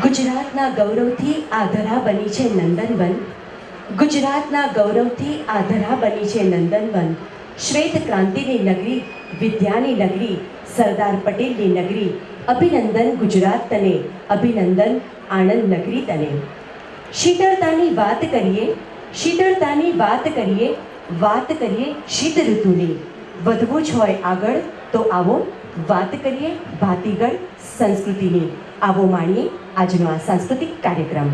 ગુજરાતના ગૌરવથી આ ધરા બની છે નંદનવન. ગુજરાતના ગૌરવથી આ ધરા બની છે નંદનવન. શ્વેત ક્રાંતિની નગરી, વિદ્યાની નગરી, સરદાર પટેલની નગરી. અભિનંદન ગુજરાત તને, અભિનંદન આણંદ નગરી તને. શીતળતાની વાત કરીએ, શીતળતાની વાત કરીએ, વાત કરીએ શીત ઋતુની. વધવું જ હોય આગળ તો આવો વાત કરીએ ભાતીગળ સંસ્કૃતિની. આવો માણીએ આજનો આ સાંસ્કૃતિક કાર્યક્રમ.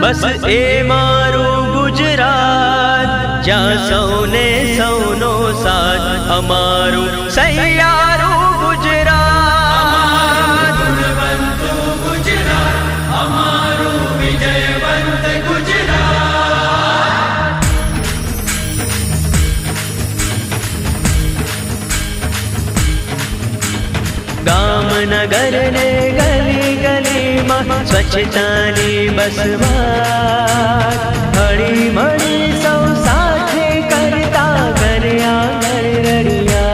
बस ए मारू गुजरात, ज्यां सौने सौनो साथ, अमारू सैयारू गुजरात। गुणवंतु गुजरात, अमारू विजयवंत गुजरात। ગામ નગર ને ગલી ગલીમાં સ્વચ્છતાની બસ વાત હળી મળી સૌ સાથે કરતા ઘરે આંગણ રળિયા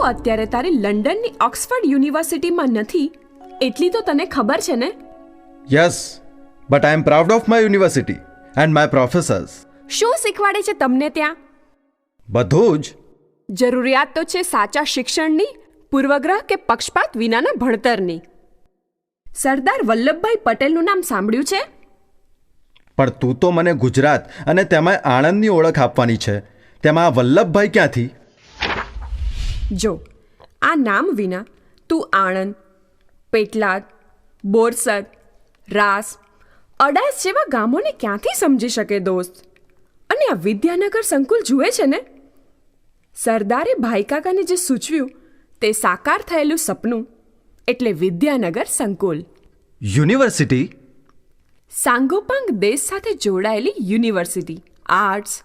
અત્યારે તારી લંડનની ઓક્સફર્ડ યુનિવર્સિટીમાં નથી એટલી તો તને ખબર છે ને? Yes, but I M proud of my university and my professors. શું શીખવાડે છે તમને ત્યાં? બધું જ. જરૂરિયાત તો છે સાચા શિક્ષણની, પૂર્વગ્રહ કે પક્ષપાત વિનાના ભણતરની. સરદાર વલ્લભભાઈ પટેલનું નામ સાંભળ્યું છે? પણ તું તો મને ગુજરાત અને તેમાં આણંદની ઓળખ આપવાની છે, તેમાં વલ્લભભાઈ ક્યાંથી? જો આ નામ વિના તું આણંદ, પેટલાદ, બોરસદ, રાસ, અડાસ જેવા ગામોને ક્યાંથી સમજી શકે દોસ્ત? અને આ વિદ્યાનગર સંકુલ જુએ છે ને? સરદારે ભાઈકાકાને જે સૂચવ્યું તે સાકાર થયેલું સપનું એટલે વિદ્યાનગર સંકુલ. યુનિવર્સિટી? સાંગોપાંગ દેશ સાથે જોડાયેલી યુનિવર્સિટી. આર્ટ્સ,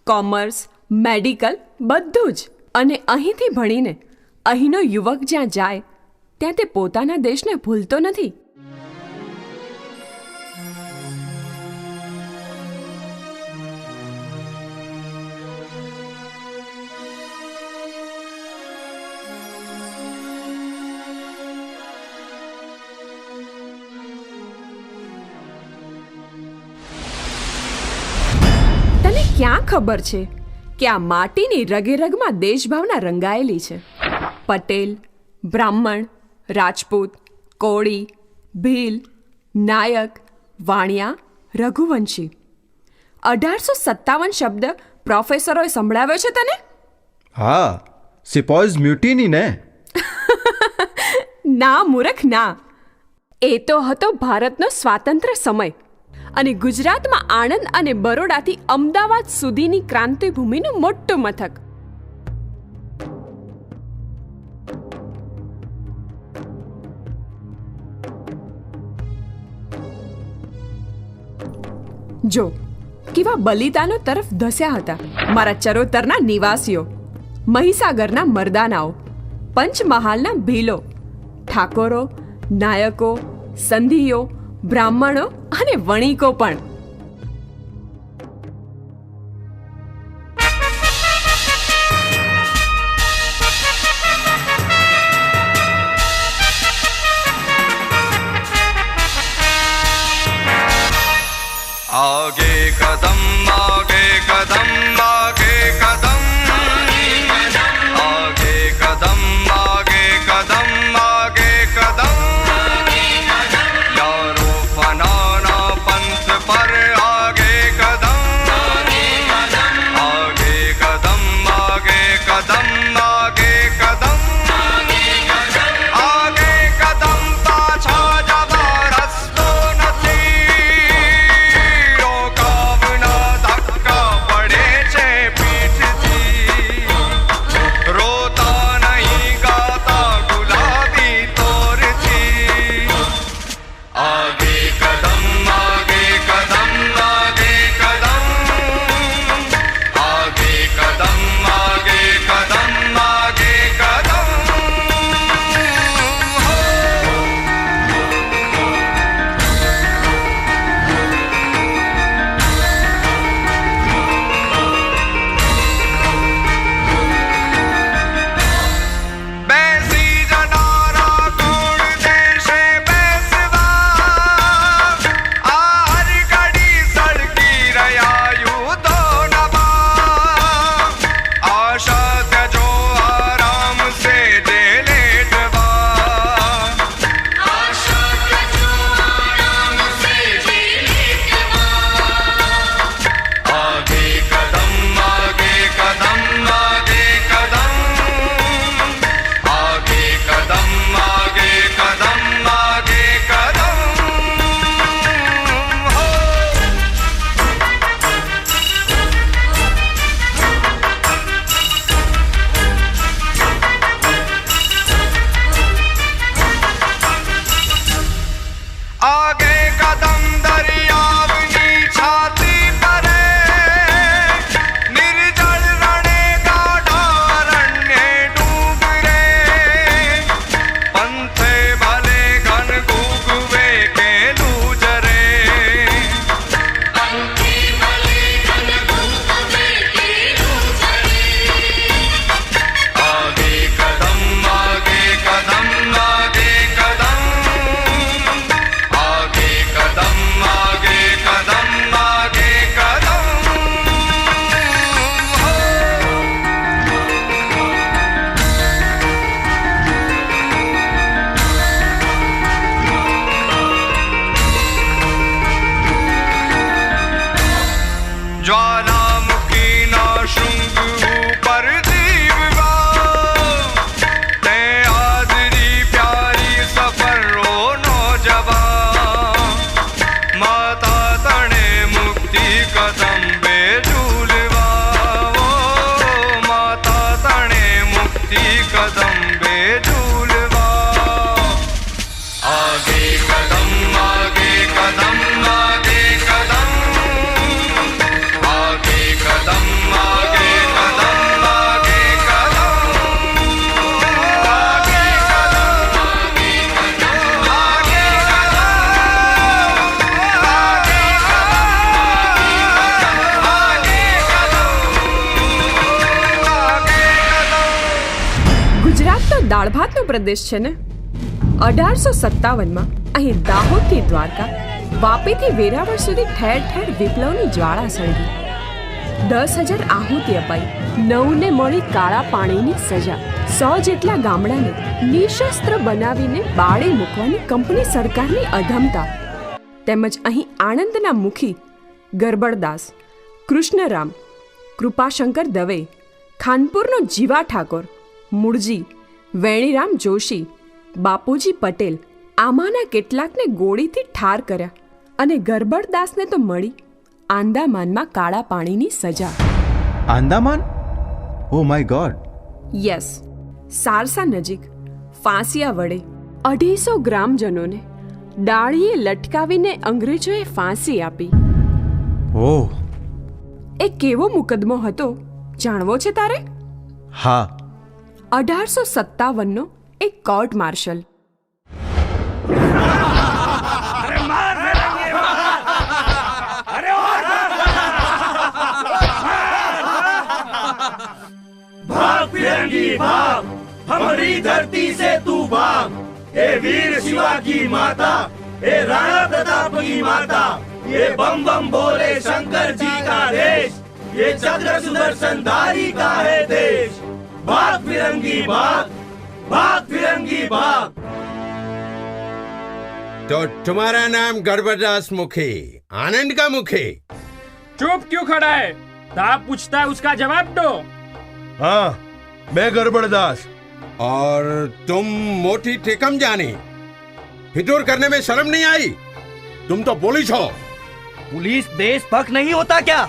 કોમર્સ, મેડિકલ બધું જ. અને અહીંથી ભણીને અહીંનો યુવક જ્યાં જાય ત્યાં તે પોતાના દેશને ભૂલતો નથી. તને ક્યાં ખબર છે કે આ માટીની રગે રગમાં દેશભાવના રંગાયેલી છે? પટેલ, બ્રાહ્મણ, રાજપૂત, કોળી, ભીલ, નાયક, વાણિયા, રઘુવંશી 1857 શબ્દ પ્રોફેસરોએ સંભળાવ્યો છે તને? હા, સિપોઝ મ્યુટિની ને? ના મૂર્ખ ના, એ તો હતો ભારતનો સ્વાતંત્ર્ય સમય અને ગુજરાતમાં આણંદ અને બરોડાથી અમદાવાદ સુધીની ક્રાંતિભૂમિનું મોટું મથક. જો કેવા બલિદાનો તરફ ધસ્યા હતા મારા ચરોતરના નિવાસીઓ, મહીસાગરના મર્દાનાઓ, પંચમહાલના ભીલો, ઠાકોરો, નાયકો, સંધીઓ, બ્રાહ્મણો અને વણિકો પણ. आगे कदम आगे कदम आगे कदम आगे कदम आगे कदम દાળ ભાતનો પ્રદેશ છે ને? 1857માં અહીં દાહોદથી દ્વારકા, વાપીથી વેરાવળ સુધી ઠેર ઠેર વિપ્લવની જ્વાળા સળગી. 10,000 આહુતિ અપાઈ, 9ને મળી કાળા પાણીની સજા. 100 જેટલા ગામડાને નિશસ્ત્ર બનાવીને બાળે મૂકવાની કંપની સરકારની અધમતા, તેમજ અહીં આણંદના મુખી ગરબડદાસ, કૃષ્ણરામ, કૃપાશંકર દવે, ખાનપુરનો જીવા ઠાકોર, મૂળજી, વેણીરામ જોશી, બાપુજી પટેલ આમાંના કેટલાકને ગોળીથી ઠાર કર્યા અને ગરબડદાસને તો મળી આંદામાનમાં કાળા પાણીની સજા. Andaman? Oh my god! Yes, સારસા નજીક ફાંસિયા વડે 250 ગ્રામજનોને ડાળીએ લટકાવીને અંગ્રેજોએ ફાંસી આપી. ઓહ! એ કેવો મુકદ્દમો હતો જાણવો છે તારે? હા. 1857નો એક કોર્ટ માર્શલ. भाग फिरंगी भाग, हमारी धरती से तू भाग. ए वीर शिवा की माता, ए राणा प्रताप की माता, ये बम बम बोले शंकर जी का देश, ये चक्र सुदर्शन धारी का है देश. भाग फिरंगी भाग, भाग फिरंगी भाग. तो तुम्हारा नाम गरबड़दास मुखी, आनंद का मुखी? चुप क्यों खड़ा है? आप पूछता है उसका जवाब दो. हाँ, मैं गरबड़दास. और तुम मोटी टेकम जानी, फितूर करने में शर्म नहीं आई? तुम तो पुलिस हो. पुलिस देशभक्त नहीं होता क्या?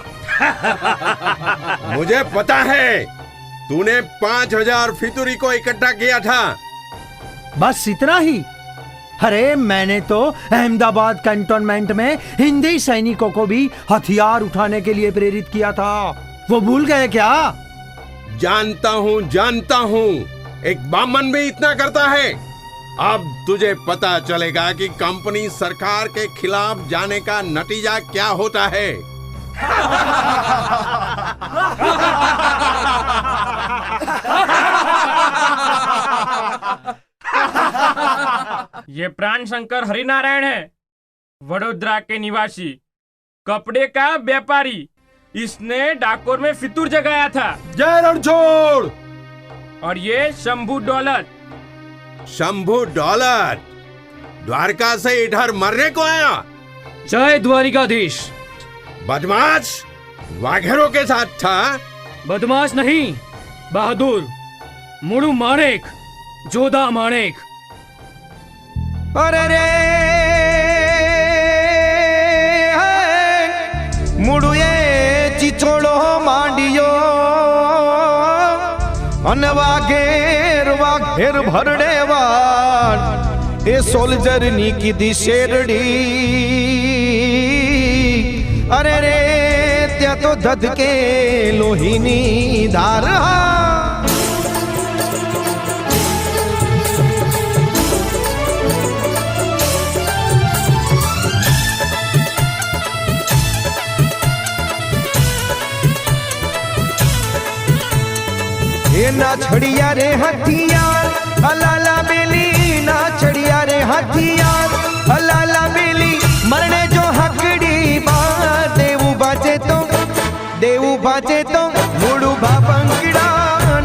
मुझे पता है, तूने 5,000 फितूरी को इकट्ठा किया था. बस इतना ही? अरे मैंने तो अहमदाबाद कैंटोनमेंट में हिंदी सैनिकों को भी हथियार उठाने के लिए प्रेरित किया था. वो भूल गए क्या? जानता हूँ, एक बामन भी इतना करता है. अब तुझे पता चलेगा कि कंपनी सरकार के खिलाफ जाने का नतीजा क्या होता है. ये प्राण शंकर हरिनारायण है, वडोदरा के निवासी, कपड़े का व्यापारी. इसने डाकोर में फितूर जगाया था. जय रणछोड़. और ये शंभू दौलत. शंभू दौलत द्वारका से इधर मरने को आया? जय द्वारिकाधीश. बदमाश वाघेरों के साथ था? बदमाश नहीं, बहादुर. मुड़ू माणेक, जोधा माणेक. अरे रे मुड़ुए चिचोड़ो मांडियो अन वाघेर वाघेर भरड़े वाण ए सोल्जर नी की दी शेरड़ी. अरे रे त्या तो धधके लोहीनी धार. ना छड़िया रे हथियार अलाला बेली, ना छड़िया रे हथियार अलाला बेली. मरने जो हकड़ी बात देवू बाजे तो मुड़ू बाबंगड़ा.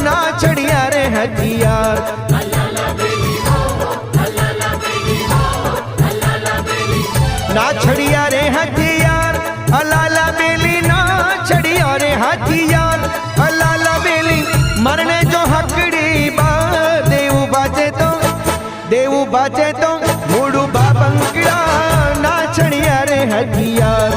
ना छड़िया रे हथियार ना छड़िया रे हथियार अलाला बेली, ना छड़िया रे हथियार अलाला बेली. मरने जो हकड़ी देवू बाजे तो मुड़ू बाबंगड़ा. ना छड़िया रे हथियार.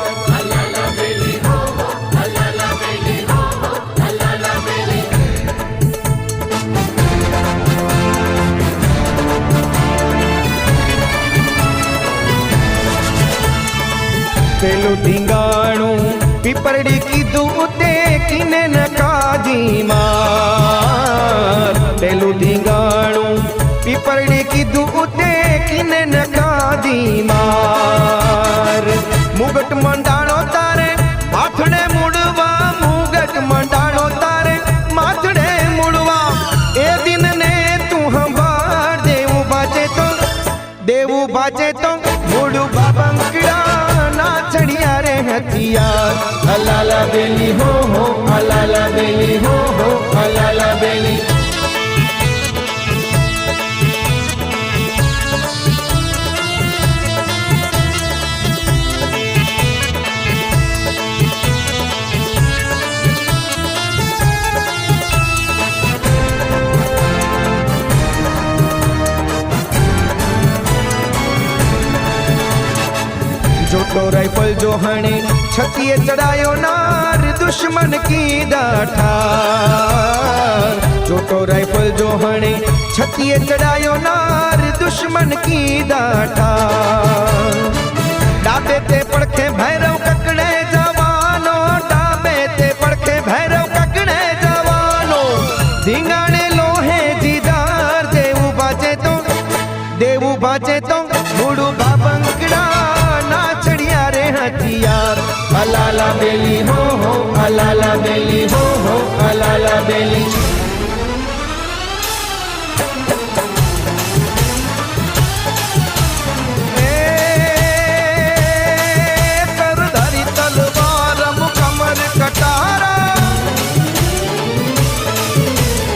पेलू ढींगाणू पीपरड़ी की दूते किने न काजी मार. पेलू ढींगाणू पीपरड़ी की दूते किने न काजी मार. मुगट मंडाणो तारे माथड़े मुड़वा, मुगट मंडाणो तारे माथड़े मुड़वा. ए दिन ने तू हम देवू बाजे तो मूडू बाबंकड़ा नाचड़िया रे हथियार अलाला बेली हो अलाला बेली हो अलाला बेली। जोटो राइफल जो हणे छतिए चढ़ायो नार दुश्मन की डाठार जोटो राइफल जो हणे छतिए चढ़ायो नार दुश्मन की डाठार डाबे ते पड़खे भैरव ककड़े जवानो डाबे ते पड़खे भैरव ककड़े जवानो धिंगाणे लोहे दीदार देवू बाजे तो मुड़ू बाबंकड़ा नाचड़िया रे हथियार अलाला बेली हो अलाला बेली हो अलाला बेली। करधारी तलवारम कमर कटारा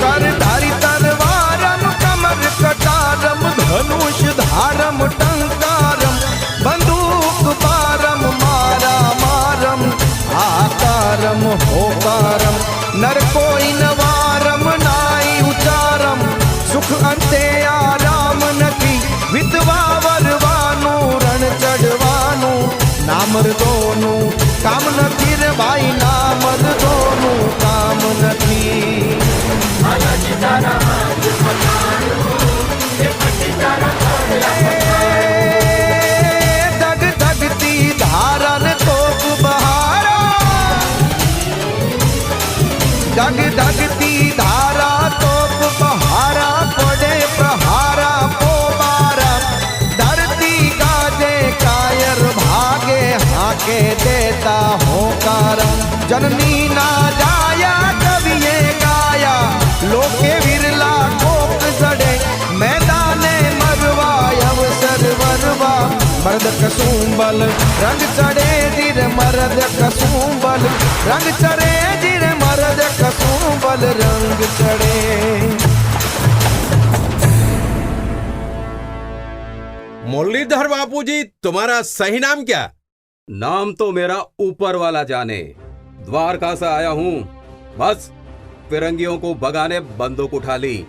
करधारी तलवारम कमर कटारम धनुष धारम टंकारम बंदूक बारम मारा मारम आकारम होकारम नर कोई नवारम नाई उचारम सुख अंते आराम नथी विधवा वरवानु रण चढ़वानु नामर दोनु काम नथी रे भाई नामर दोनु काम नथी। दग दगती धारन तोप बहारा दग दगती धारा तोप बहारा पड़े प्रहारा पोबारा धरती गाजे कायर भागे हाके देता होकारा जननी ना जाया कविये गाया लोके विरला कोक जड़े मैदाने मरवा अवसर वरवा मर्द कसुंबल रंग चढ़े जिर मर्द कसुंबल रंग चढ़े जिर मर्द कसुंबल रंग चढ़े। मुरलीधर बापू जी, तुम्हारा सही नाम क्या? नाम तो मेरा ऊपर वाला जाने। द्वारका से आया हूँ, बस फिरंगियों को भगाने बंदूक उठा ली।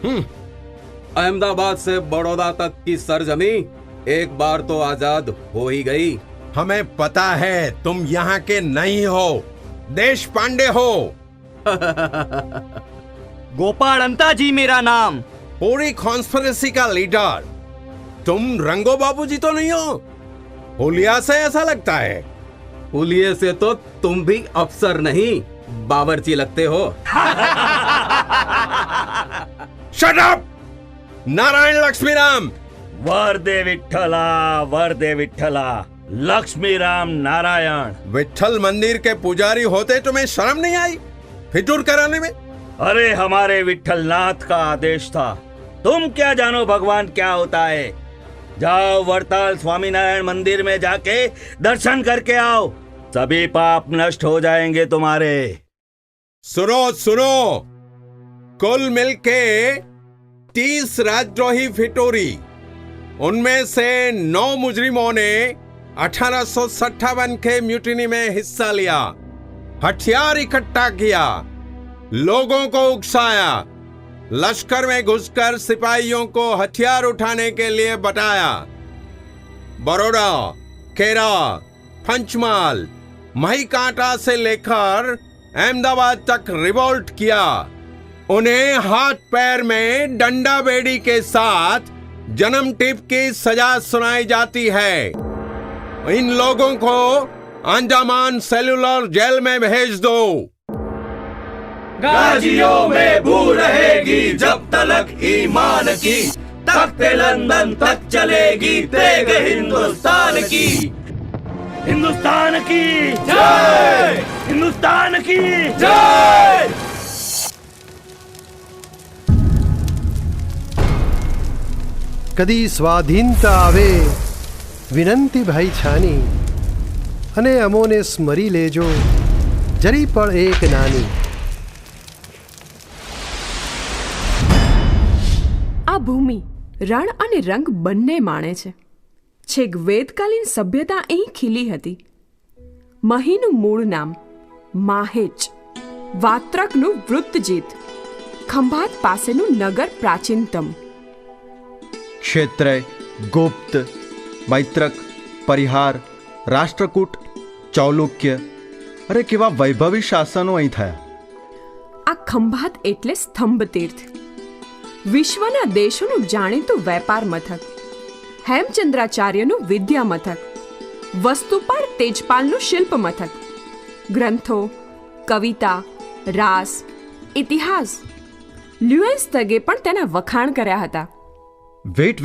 अहमदाबाद से बड़ौदा तक की सरजमी एक बार तो आजाद हो ही गई। हमें पता है तुम यहाँ के नहीं हो, देश पांडे हो। गोपाल अंता जी मेरा नाम। पूरी कॉन्स्पिरेसी का लीडर तुम रंगो बाबू जी तो नहीं हो? हुलिया से ऐसा लगता है। हुलिये से तो तुम भी अफसर नहीं बावर्ची लगते हो। Shut up! नारायण लक्ष्मी राम। वरदे विठ्ठला लक्ष्मी राम नारायण। विठ्ठल मंदिर के पुजारी होते तुम्हें शर्म नहीं आई फितूर कराने में? अरे हमारे विठ्ठल नाथ का आदेश था, तुम क्या जानो भगवान क्या होता है। जाओ वरताल स्वामीनारायण मंदिर में जाके दर्शन करके आओ, सभी पाप नष्ट हो जाएंगे तुम्हारे। सुनो, कुल मिलके 30 राजद्रोही फिटोरी, उनमें से 9 मुजरिमों ने 1857 के म्यूटिनी में हिस्सा लिया, हथियार इकट्ठा किया, लोगों को उकसाया, लश्कर में घुसकर सिपाहियों को हथियार उठाने के लिए बताया। बड़ौदा, केरा, पंचमहाल, महिकांटा से लेकर अहमदाबाद तक रिवोल्ट किया। उन्हें हाथ पैर में डंडा बेड़ी के साथ जन्म टिप की सजा सुनाई जाती है। इन लोगों को अंडमान सेलुलर जेल में भेज दो। गाजियों में बू रहेगी जब तलक ईमान की, तख्ते लंदन तक चलेगी तेग हिंदुस्तान की। हिंदुस्तान की जय, हिंदुस्तान की जय। कदी स्वाधीनता आवे વિનંતી ભાઈ છાની, અને અમોને સ્મરી લેજો જરી પણ એક નાની. આ ભૂમિ રણ અને રંગ બંને માણે છે. છેક વેદકાલીન સભ્યતા અહીં ખીલી હતી. મહીનું મૂળ નામ માહેચ, વાત્રકનું વૃત્તજીત, ખંભાત પાસેનું નગર પ્રાચીનતમ. ક્ષેત્રય, ગુપ્ત, મૈત્રક, પરિહાર, રાષ્ટ્રકૂટ, ચૌલુક્ય, અરે કેવા વૈભવી શાસનો અહીં થયા. આ ખંભાત એટલે સ્તંભ તીર્થ, વિશ્વના દેશોનું જાણીતું વેપાર મથક, હેમચંદ્રાચાર્યનું વિદ્યા મથક, વસ્તુપાળ તેજપાલનું શિલ્પ મથક, ગ્રંથો, કવિતા, રાસ, ઇતિહાસ, લ્યુએન્સ તગે પણ તેના વખાણ કર્યા હતા.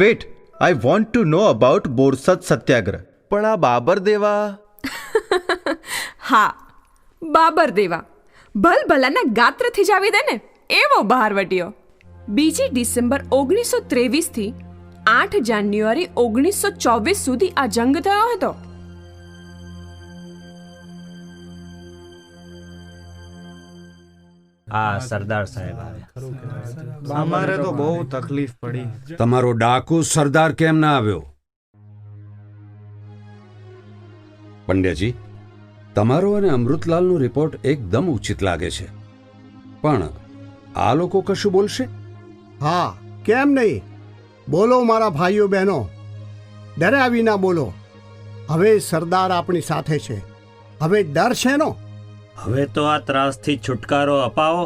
Wait, I want to know about Borsad satyagraha. પણ આ બાબર દેવા? હા, બાબર દેવા ભલભલાના ગાત્રથી જ આવી દે ને એવો બહારવટીયો. 2 ડિસેમ્બર 1923 થી 8 જાન્યુઆરી 1924 સુધી આ જંગ થયો હતો. આ સરદાર સાહેબ અમારે તો બહુ તકલીફ પડી. તમારો ડાકુ સરદાર કેમ ના આવ્યો? પંડ્યાજી, તમારો અને અમૃતલાલનો રિપોર્ટ એકદમ ઉચિત લાગે છે, પણ આ લોકો કશું બોલશે? હા, કેમ નહીં? બોલો મારા ભાઈઓ બહેનો, ડર્યા વિના બોલો. હવે સરદાર આપણી સાથે છે, હવે ડર છે નો. હવે તો આ ત્રાસથી છુટકારો અપાવો.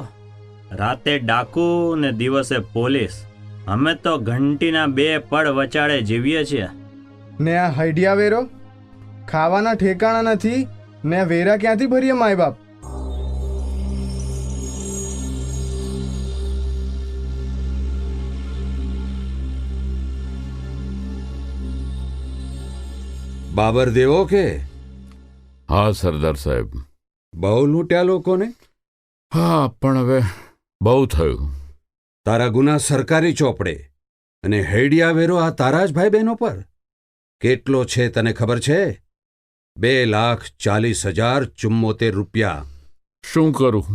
રાતે ડાકુ ને દિવસે પોલીસ. અમે તો ઘંટીના 2 પડ વચાળે જીવીએ છીએ. ને આ હૈડિયા વેરો ખાવાના ઠેકાણા નથી ને વેરા ક્યાંથી ભરીએ માય બાપ? બાબર દેવો કે? હા સરદાર સાહેબ. બહુ લૂંટ્યા લોકોને? હા, પણ હવે બહુ થયું. તારા ગુના સરકારી ચોપડે અને હૈડિયા વેરો આ તારા જ ભાઈ બહેનો પર. કેટલો છે તને ખબર છે? 2,40,074 રૂપિયા. શું કરું?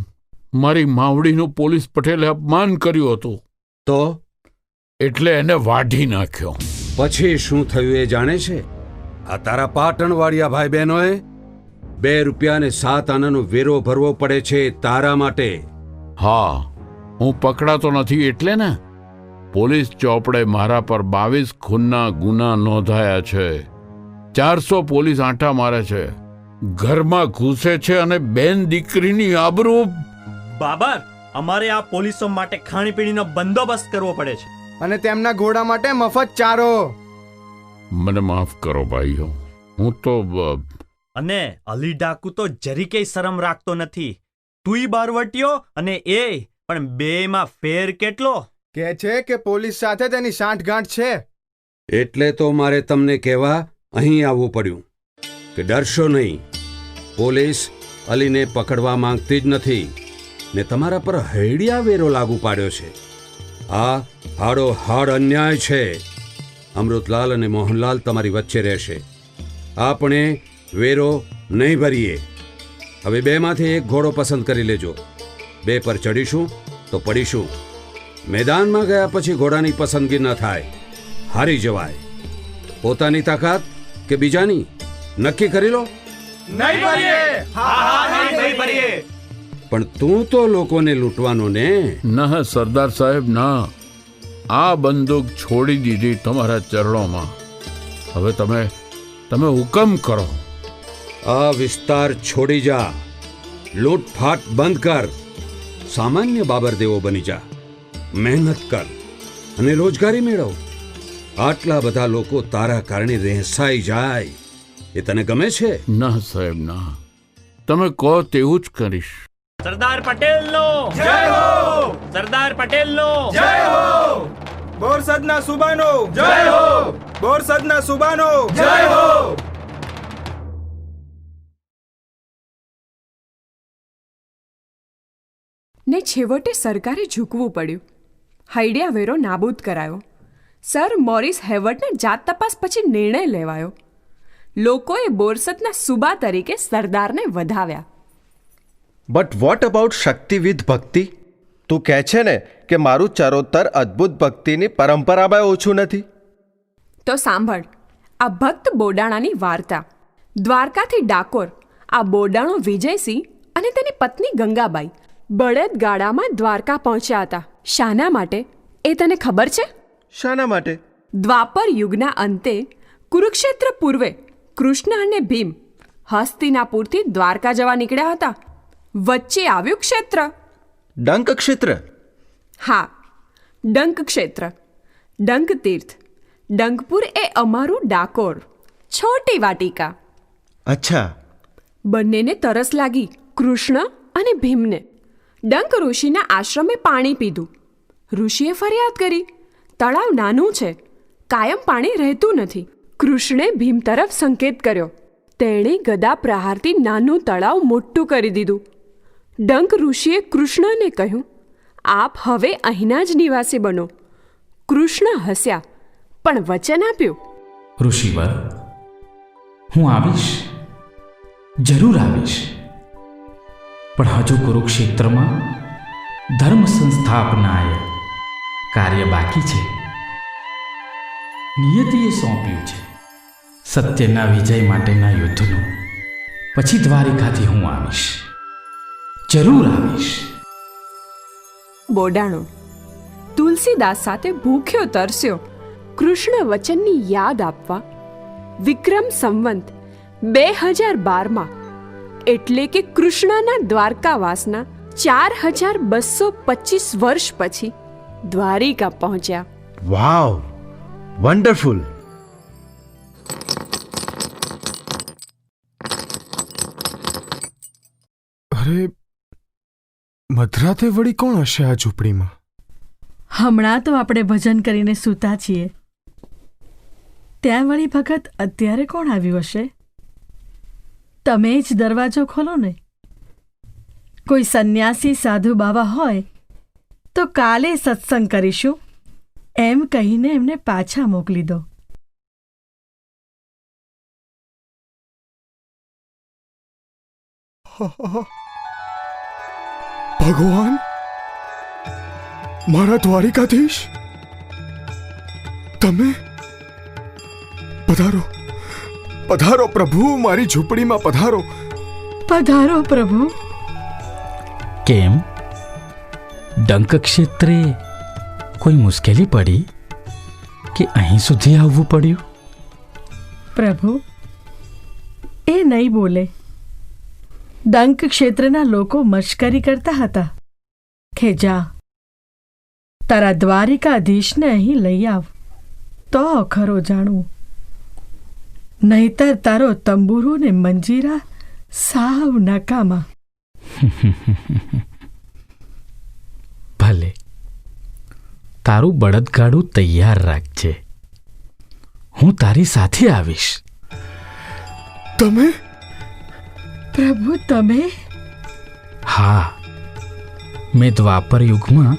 મારી માવડીનું પોલીસ પટેલે અપમાન કર્યું હતું. તો એટલે એને વાઢી નાખ્યો. પછી શું થયું એ જાણે છે? આ તારા પાટણવાળિયા ભાઈ બહેનોએ 2 રૂપિયા અને 7 આનાનો વેરો ભરવો પડે છે તારા માટે. હા, હું પકડાતો નથી એટલે ને. પોલીસ ચોપડે મારા પર 22 ખૂનના ગુના નોંધાયા છે. 400 પોલીસ આંટા મારે છે, ઘરમાં ઘૂસે છે અને બેન દીકરીની આબરૂ. બાબર, અમારે આ પોલીસો માટે ખાણીપીણીનો બંદોબસ્ત કરવો પડે છે અને તેમના ઘોડા માટે મફત ચારો. મને માફ કરો ભાઈઓ, હું તો. અને અલી ડાકુ તો જરીકેય શરમ રાખતો નથી. તુંય બારવટીયો અને એ પણ બેમાં ફેર કેટલો? કે છે કે પોલીસ સાથે તેની સાંઠગાંઠ છે. એટલે તો મારે તમને કહેવા અહીં આવવું પડ્યું કે ડરશો નહીં. પોલીસ અલીને પકડવા માંગતી જ નથી ને તમારા પર હૈડિયા વેરો લાગુ પાડ્યો છે. આ હાડો હાડ અન્યાય છે. અમૃતલાલ અને મોહનલાલ તમારી વચ્ચે રહેશે. આપણે વેરો નહીં ભરીએ. હવે 2માંથી એક ઘોડો પસંદ કરી લેજો. 2 પર ચડીશું તો પડીશું. મેદાનમાં ગયા પછી ઘોડાની પસંદગી ન થાય, હારી જવાય. પોતાની તાકાત કે બીજાની નક્કી કરી લો. નહીં ભરીએ. હા, નહીં ભરીએ. પણ તું તો લોકોને લૂંટવાનો ને? ના સરદાર સાહેબ, ના. આ બંદૂક છોડી દીધી તમારા ચરણોમાં. હવે તમે હુકમ કરો. આ વિસ્તાર છોડી જા. લૂંટફાટ બંધ કર. સામાન્ય બાબર દેવો બની જા. મહેનત કર અને રોજગારી મેળવ. આટલા બધા લોકો તારા કારણે રહેસાઈ જાય એ તને ગમે છે? ના સાહેબ, ના. તમે કહો તેવું જ કરીશ. સરદાર પટેલનો જય હો! સરદાર પટેલનો જય હો! બોરસદના સુબાનો જય હો! બોરસદના સુબાનો જય હો! ને છેવટે સરકારે ઝૂકવું પડ્યું. હૈડિયા વેરો નાબૂદ કરાયો. સર મોરિસ હેવર્ટને જાત તપાસ પછી નિર્ણય લેવાયો. લોકોએ બોરસદના સુબા તરીકે સરદારને વધાવ્યા. બટ વોટ અબાઉટ શક્તિવિધ ભક્તિ? તું કહે છે ને કે મારું ચરોતર અદ્ભુત ભક્તિની પરંપરામાં ઓછું નથી. તો સાંભળ આ ભક્ત બોડાણાની વાર્તા. દ્વારકાથી ડાકોર આ બોડાણો વિજયસિંહ અને તેની પત્ની ગંગાબાઈ બળદગાડામાં દ્વારકા પહોંચ્યા હતા. શાના માટે એ તને ખબર છે? શાના માટે? દ્વાપર યુગના અંતે કુરુક્ષેત્ર પૂર્વે કૃષ્ણ અને ભીમ હસ્તિનાપુરથી દ્વારકા જવા નીકળ્યા હતા. વચ્ચે આવ્યું ક્ષેત્ર, ડંક ક્ષેત્ર. હા, ડંક ક્ષેત્ર, ડંક તીર્થ. ડંકપુર એ અમારું ડાકોર, છોટી વાટિકા. અચ્છા. બંનેને તરસ લાગી, કૃષ્ણ અને ભીમને. ડંક ઋષિના આશ્રમે પાણી પીધું. ઋષિએ ફરિયાદ કરી, તળાવ નાનું છે, કાયમ પાણી રહેતું નથી. કૃષ્ણે ભીમ તરફ સંકેત કર્યો. તેણે ગદા પ્રહારથી નાનું તળાવ મોટું કરી દીધું. ડંક ઋષિએ કૃષ્ણને કહ્યું, આપ હવે અહીંના જ નિવાસી બનો. કૃષ્ણ હસ્યા પણ વચન આપ્યું, ઋષિવર, હું આવીશ, જરૂર આવીશ, પણ હજુ કુરુક્ષેત્રમાં ધર્મ સંસ્થાપનાય કાર્ય બાકી છે. નિયતિએ સોંપ્યું છે સત્યના વિજય માટેના યુદ્ધનું. પછી દ્વારિકાથી હું આવીશ, જરૂર આવીશ. બોડાણો તુલસીદાસ સાથે ભૂખ્યો તરસ્યો કૃષ્ણ વચનની યાદ આપવા વિક્રમ સંવંત 2012 એટલે કે કૃષ્ણના દ્વારકાવાસના 4225 વર્ષ પછી દ્વારિકા પહોંચ્યા. વાવ, વન્ડરફુલ. અરે, મધરાતે વળી કોણ હશે આ ઝૂંપડીમાં? હમણાં તો આપણે ભજન કરીને સૂતા છીએ, ત્યાં વળી ભગત અત્યારે કોણ આવ્યું હશે? તમે જ દરવાજો ખોલો ને. કોઈ સંન્યાસી સાધુ બાવા હોય તો કાલે સત્સંગ કરીશું એમ કહીને એમને પાછા મોકલી દો. ભગવાન, મારા દ્વારિકાધીશ, તમે પધારો, પધારો પ્રભુ, મારી ઝૂંપડીમાં પધારો. પધારો પ્રભુ. કેમ, ડંક ક્ષેત્રે કોઈ મુશ્કેલી પડી કે અહીં સુધી આવવું પડ્યું? પ્રભુ, એ નહીં બોલે. ડંક ક્ષેત્રના લોકો મશ્કરી કરતા હતા કે જા તારા દ્વારિકાધીશને અહીં લઈ આવ તો ખરો જાણું, નહીતર તારો તંબુરો ને મંજીરા સાવ નકામા. ભલે, તારું બળદગાડું તૈયાર રાખજે, હું તારી સાથે આવીશ. તમે? પ્રભુ, તમે? હા, મેં દ્વાપર યુગમાં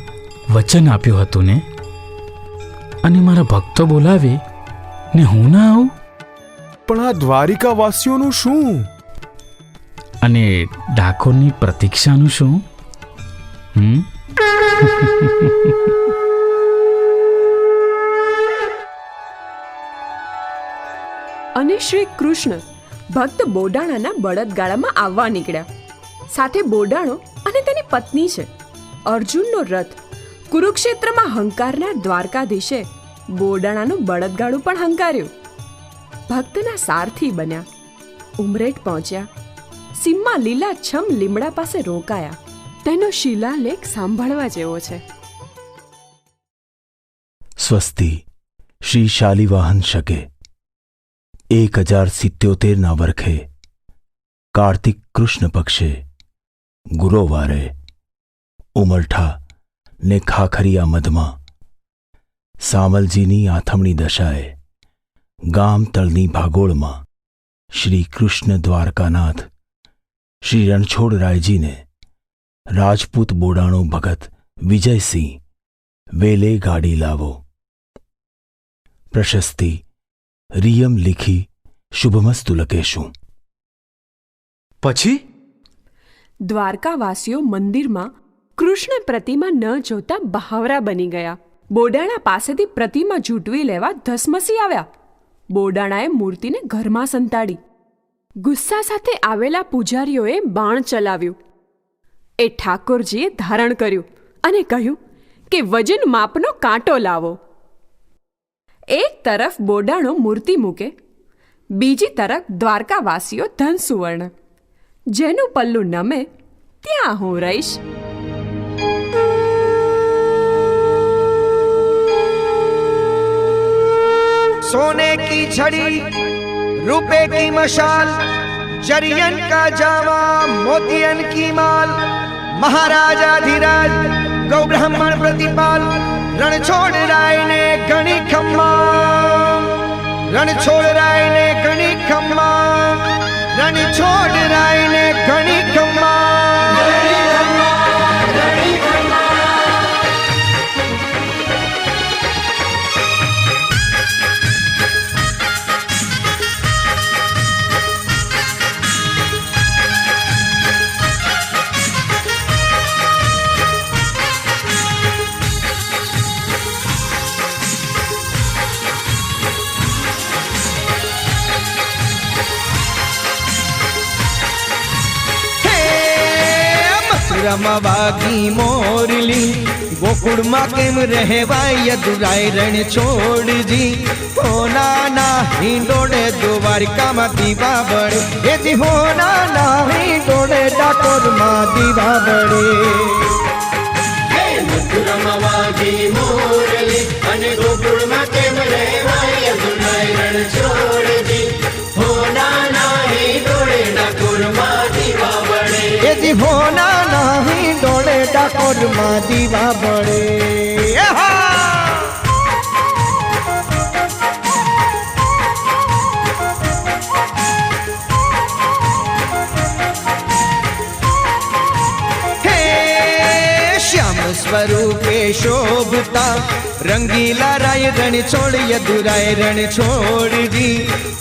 વચન આપ્યું હતું ને, અને મારા ભક્તો બોલાવે ને હું ના આવું? પણ આ દ્વારિકાવાસીઓનું શું? અને ડાકોરની પ્રતીક્ષાનું શું? અને શ્રી કૃષ્ણ ભક્ત બોડાણાના બળદગાડામાં આવવા નીકળ્યા. સાથે બોડાણો અને તેની પત્ની છે. અર્જુનનો રથ કુરુક્ષેત્રમાં હંકારનાર દ્વારકાધીશે બોડાણાનું બળદગાડું પણ હંકાર્યું. ભક્તના સારથી બન્યા. ઉમરેઠ પહોંચ્યા. સીમમાં લીલાછમ લીમડા પાસે રોકાયા. તેનો શિલાલેખ સાંભળવા જેવો છે. સ્વસ્તિ શ્રી શાલિવાહન શકે 1077 વર્ષે કાર્તિક કૃષ્ણ પક્ષે ગુરુવારે ઉમરઠા ને ખાખરિયા મધમાં સામલજીની આથમણી દશાએ ગામ તળની ભાગોળમાં શ્રી કૃષ્ણ દ્વારકાનાથ શ્રી રણછોડરાયજીને રાજપૂત બોડાણો ભગત વિજયસિંહ વેલે ગાડી લાવો. પ્રશસ્તિ રિયમ લીખી શુભમસ્તુ લખેશું. પછી દ્વારકાવાસીઓ મંદિરમાં કૃષ્ણ પ્રતિમા ન જોતા બહાવરા બની ગયા. બોડાણા પાસેથી પ્રતિમા ઝૂંટવી લેવા ધસમસી આવ્યા. બોડાણાએ મૂર્તિને ઘરમાં સંતાડી. ગુસ્સા સાથે આવેલા પૂજારીઓએ બાણ ચલાવ્યું. એ ઠાકોરજીએ ધારણ કર્યું અને કહ્યું કે વજન માપનો કાંટો લાવો. એક તરફ બોડાણો મૂર્તિ મૂકે, બીજી તરફ દ્વારકાવાસીઓ ધન સુવર્ણ. જેનું પલ્લું નમે ત્યાં હું રહીશ. सोने की छड़ी रुपए की मशाल जरियन का जावा मोतियन की माल महाराजा धीराज गौ ब्राह्मण प्रतिपाल रण छोड़ राय ने गणी खम्मा रण छोड़ राय ने गणी खम्मा रण छोड़ राय ने गणी खम्मा रमवागी मोरली गोकुड़ में केम रहवाय दुराय रण छोड़ जी होना ना हिंडोड़े द्वारिका में दीवा बड़े ए जी होना ना हिंडोड़े डाकोर में दीवा बड़े रमवागी मोरली अने गोकुड़ में केम रहवाय दुराय रण छोड़ जी होना ना हिंडोड़े डाकोर में दीवा बड़े ए जी होना नहीं डोले डाकोर माँ दीवा बड़े श्याम स्वरूपे शोभता रंगीला राय रण छोड़ यदुराय रण छोड़ जी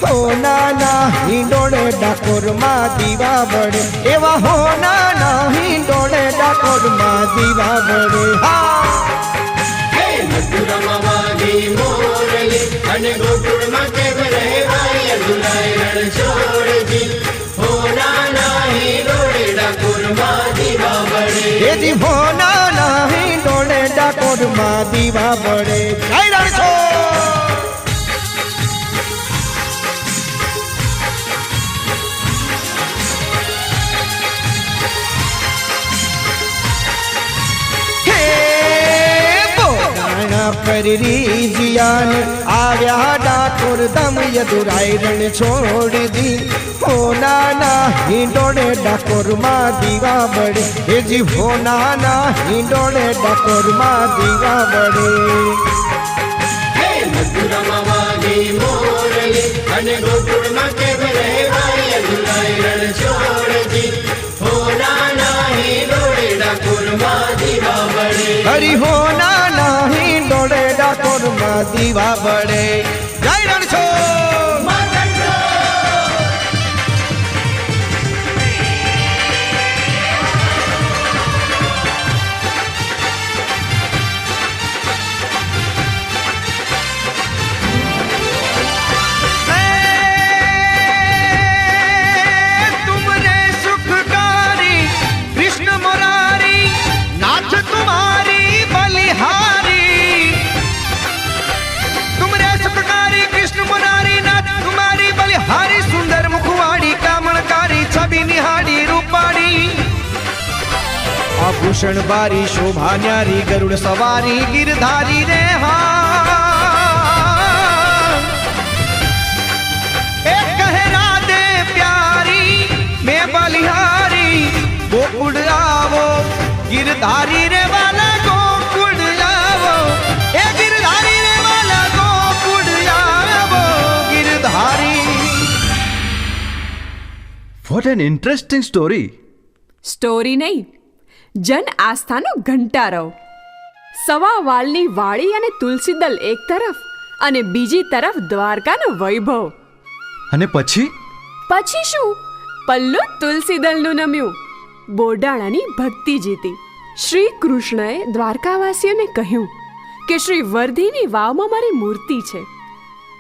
होना नहीं डोले डाकोर माँ दीवा बड़े एवा होना नहीं डोले डाकोर माँ दीवा बड़े रमवागी मोरली अने गोकुड़ में केम रहवाय दुराय रण छोड़ जी होना नहीं डोले डाकोर माँ दीवा बड़े ए जी होना नहीं डोले डाकोर माँ दीवा बड़े जय रण छोड़ परिजियान आव्या डाकोर दम यदुराय रण छोड़ दी होना नहीं डोले डाकोर माँ दीवा बड़े हे जी होना नहीं डोले डाकोर माँ दीवा बड़े रमवागी मोरली अने गोकुड़ में केम रहवाय दुराय रण छोड़ जी होना नहीं डोले डाकोर माँ दीवा बड़े हरि होना नहीं डोले डाकोर माँ दीवा बड़े जय रण छोड़ आभूषण बारी शोभा न्यारी गरुड़ सवारी गिरधारी रे एक कहे राधे प्यारी मैं बलिहारी गोकुड़ आवो गिरधारी रे वाला गोकुड़ आवो ए गिरधारी रे वाला गोकुड़ आवो Girdhari What an interesting story. Story નહીં, જન આસ્થાનો ઘંટારો. સવા વાલની વાડી અને તુલસીદલ એક તરફ અને બીજી તરફ દ્વારકાનો વૈભવ. અને પછી? પછી શું? પલ્લુ તુલસી દલનું નમ્યું, બોરડાણાની ભક્તિ જીતી. શ્રી કૃષ્ણએ દ્વારકાવાસીઓને કહ્યું કે શ્રી વર્ધીની વાવમાં મારી મૂર્તિ છે,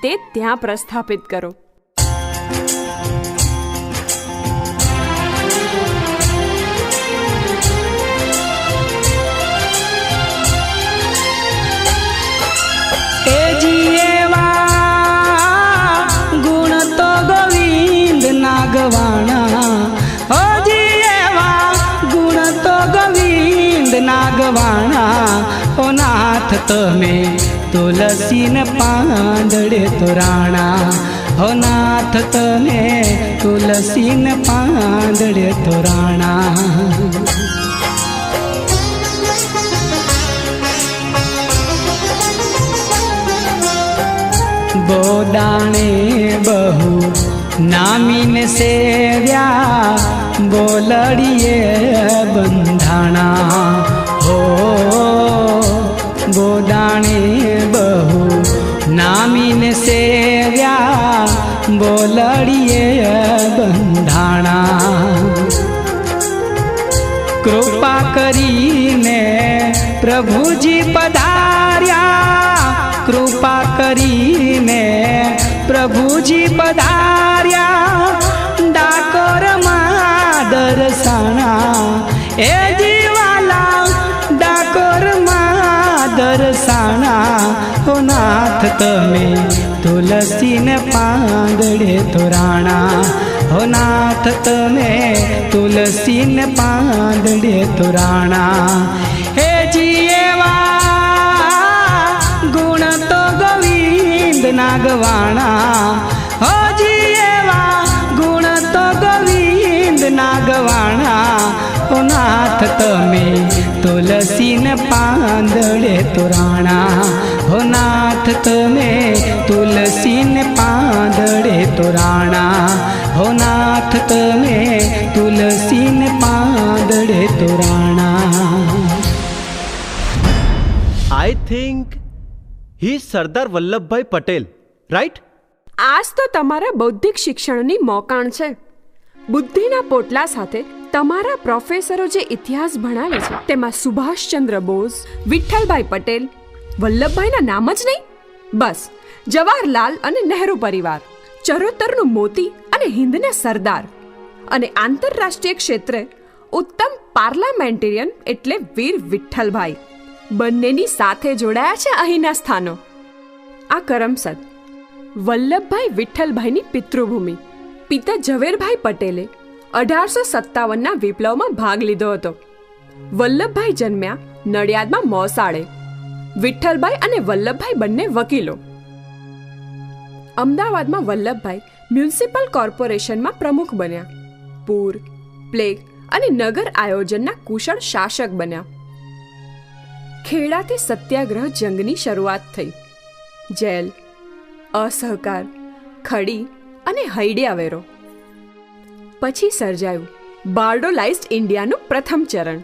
તે ત્યાં પ્રસ્થાપિત કરો. ગુણ તો ગોવિંદ નાગવાણા, હજી એવા ગુણ તો ગોવિંદ નાગવાણા. ઓ નાથ તમે તુલસીન પાંદડે તોરાણા, હો નાથ તમે તુલસીન પાંદડે તોરાણા. બોદાણે બહુ નામીને સેવ્યા, બોલડીએ બંધાણા. હો બોદાણે બહુ નામીને સેવ્યા, બોલડીએ બંધાણા. કૃપા કરીને પ્રભુજી પધાર્યા, કૃપા કરીને પ્રભુજી પધાર્યા. ડાકોરમાં દર્શના એ જીવાલા, ડાકોરમાં દર્શના. હો નાથ તમે તુલસીને પાંદડે તોરાણા, હો નાથ તમે તુલસીને પાંદડે તોરાણા. હે જીએવા ગુણ તો ગોવિંદ નાગવાણા, હજી એવા ગુણ તો ગોવિંદ નાગવાણા. ઓ નાથ તમે તુલસીને પાંદડે તોરાણા, હો નાથ તમે તુલસીને પાંદડે તોરાણા, હો નાથ તમે તુલસીને પાંદડે તોરાણા. I think he Sardar Vallabhbhai Patel, right? આજ તો તમારા બૌદ્ધિક શિક્ષણની મોકાણ છે. બુદ્ધિના પોટલા સાથે તમારા પ્રોફેસરો જે ઇતિહાસ ભણાવે છે તેમાં સુભાષચંદ્ર બોઝ, વિઠ્ઠલભાઈ પટેલ, વલ્લભભાઈના નામ જ નહીં, બસ જવાહરલાલ અને નહેરુ પરિવાર, ચરોતરનું મોતી અને હિન્દના સરદાર, અને આંતરરાષ્ટ્રીય ક્ષેત્રે ઉત્તમ પાર્લામેન્ટેરિયન એટલે વીર વિઠ્ઠલભાઈ, બંનેની સાથે જોડાયા છે અહીંના સ્થાનો. આ કરમસદ વલ્લભભાઈ વિઠ્ઠલભાઈની પિતૃભૂમિ પિતા ઝવેરભાઈ પટેલે 1857ના વિપ્લવમાં ભાગ લીધો હતો. વલ્લભભાઈ જન્મ્યા નડિયાદમાં મોસાળે. વિઠ્ઠલભાઈ અને વલ્લભભાઈ બંને વકીલો. અમદાવાદમાં વલ્લભભાઈ મ્યુનિસિપલ કોર્પોરેશનમાં પ્રમુખ બન્યા. પૂર, પ્લેગ અને નગર આયોજનના કુશળ શાસક બન્યા. ખેડાથી સત્યાગ્રહ જંગની શરૂઆત થઈ. જેલ, અસહકાર, ખડી અને હૈડિયા વેરો. પછી સર્જાયું બારડોલાઇઝ્ડ ઇન્ડિયાનું પ્રથમ ચરણ.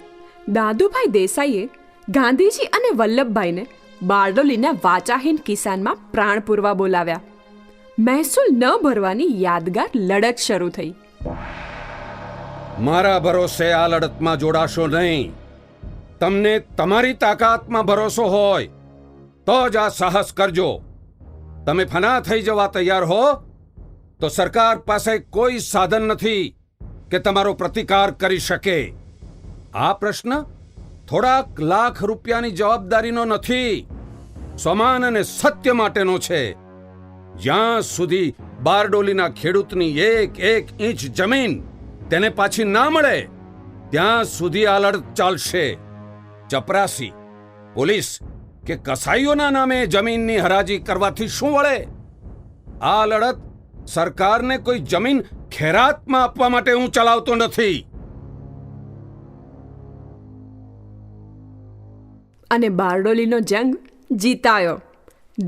દાદુભાઈ દેસાઈએ ગાંધીજી અને વલ્લભભાઈને બારડોલીના વાચાહીન કિસાનમાં પ્રાણ પૂરવા બોલાવ્યા. મહેસૂલ ન ભરવાની યાદગાર લડત શરૂ થઈ. મારા ભરોસે આ લડતમાં જોડાશો નહીં. તમને તમારી તાકાતમાં ભરોસો હોય તો જ આ સાહસ કરજો. તમે ફના થઈ જવા તૈયાર હો તો સરકાર પાસે કોઈ સાધન નથી કે તમારો પ્રતિકાર કરી શકે. આ પ્રશ્ન થોડાક લાખ રૂપિયાની જવાબદારીનો નથી, સમાન અને સત્ય માટેનો છે. જ્યાં સુધી બારડોલીના ખેડૂતની એક એક ઇંચ જમીન તેને પાછી ના મળે ત્યાં સુધી આ લડત ચાલશે. ચપરાસી, પોલીસ કે કસાઈઓના નામે જમીનની હરાજી કરવાથી શું વળે? આ લડત સરકારને કોઈ જમીન ખેરાતમાં આપવા માટે હું ચલાવતો નથી. અને બારડોલીનો જંગ જીતાયો.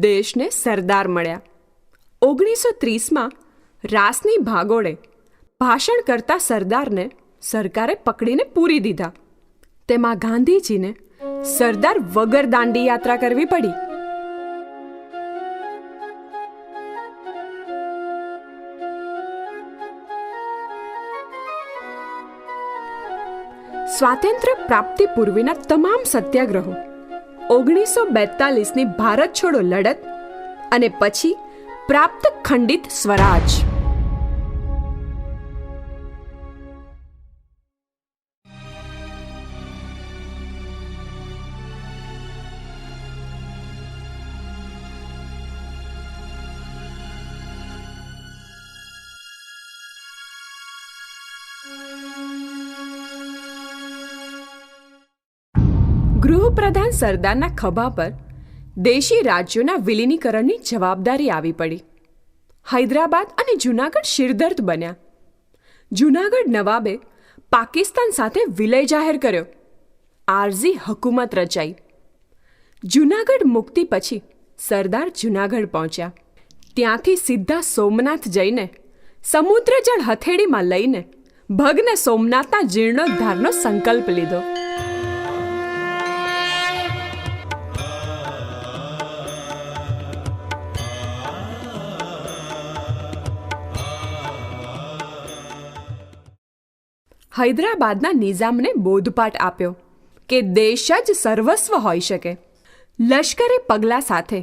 દેશને સરદાર મળ્યા. 1930માં રાસની ભાગોળે ભાષણ કરતા સરદારને સરકારે પકડીને પૂરી દીધા. તેમાં ગાંધીજીને સરદાર વગર દાંડી યાત્રા કરવી પડી. સ્વાતંત્ર્ય પ્રાપ્તિ પૂર્વેના તમામ સત્યાગ્રહો, 1942ની ભારત છોડો લડત અને પછી પ્રાપ્ત ખંડિત સ્વરાજ. ગૃહપ્રધાન સરદારના ખભા પર દેશી રાજ્યોના વિલીનીકરણની જવાબદારી આવી પડી. હૈદરાબાદ અને જૂનાગઢ શિરદર્દ બન્યા. જૂનાગઢ નવાબે પાકિસ્તાન સાથે વિલય જાહેર કર્યો. આરઝી હકુમત રચાઈ. જૂનાગઢ મુક્તિ પછી સરદાર જૂનાગઢ પહોંચ્યા. ત્યાંથી સીધા સોમનાથ જઈને સમુદ્ર જળ હથેળીમાં લઈને ભગ્ન સોમનાથના જીર્ણોદ્ધારનો સંકલ્પ લીધો. હૈદરાબાદના નિઝામને બોધપાઠ આપ્યો કે દેશ જ સર્વસ્વ હોઈ શકે. લશ્કરી પગલાં સાથે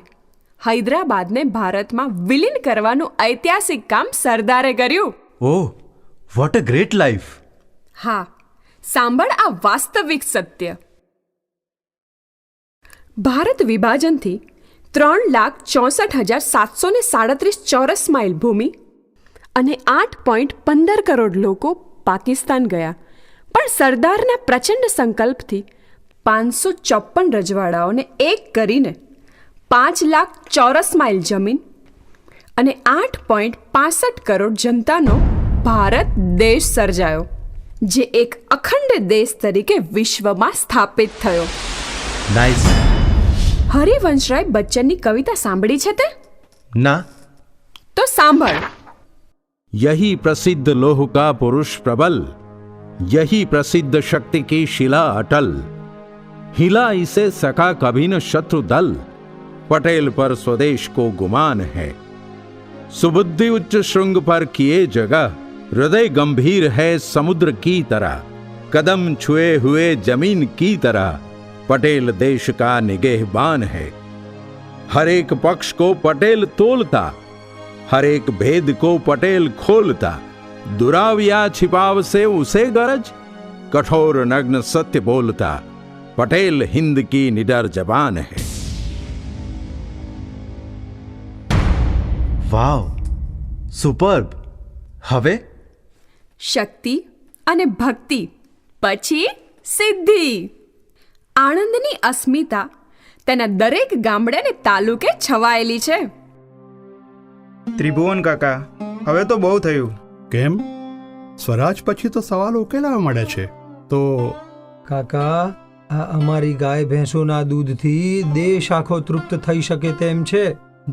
હૈદરાબાદને ભારતમાં વિલીન કરવાનું ઐતિહાસિક કામ સરદારે કર્યું. ઓહ, વોટ અ ગ્રેટ લાઈફ! હા, સાંભળ આ વાસ્તવિક સત્ય. ભારત વિભાજનથી 3,64,737 ચોરસ માઇલ ભૂમિ અને 8.15 કરોડ લોકો પાકિસ્તાન ગયા. પણ સરદારના પ્રચંડ સંકલ્પથી 554 રજવાડાઓને એક કરીને 5 લાખ ચોરસ માઇલ જમીન અને 8.65 કરોડ જનતાનો ભારત દેશ સર્જાયો, જે એક અખંડ દેશ તરીકે વિશ્વમાં સ્થાપિત થયો. નાઇસ. હરિવંશરાય બચ્ચનની કવિતા સાંભળી છે તે? ના. તો સાંભળ. यही प्रसिद्ध लोह का पुरुष प्रबल, यही प्रसिद्ध शक्ति की शिला अटल, हिला इसे सका कभी न शत्रु दल, पटेल पर स्वदेश को गुमान है, सुबुद्धि उच्च श्रृंग पर किए जगह, हृदय गंभीर है समुद्र की तरह, कदम छुए हुए जमीन की तरह, पटेल देश का निगहबान है, हर एक पक्ष को पटेल तोलता, हर एक भेद को पटेल खोलता, दुराव या छिपाव से उसे गरज, कठोर नग्न सत्य बोलता, पटेल हिंद की निडर जबान है. વાવ, સુપર્બ. હવે શક્તિ અને ભક્તિ પછી સિદ્ધિ. આણંદની અસ્મિતા તેના દરેક ગામડે અને તાલુકે છવાયેલી છે. ત્રિભુવન કાકા, હવે તો બહુ થયું. કેમ? સ્વરાજ પછી તો સવાલ ઉકેલાવા મળે છે. તો કાકા, આ અમારી ગાય ભેંસોના દૂધથી દેશ આખો તૃપ્ત થઈ શકે તેમ છે.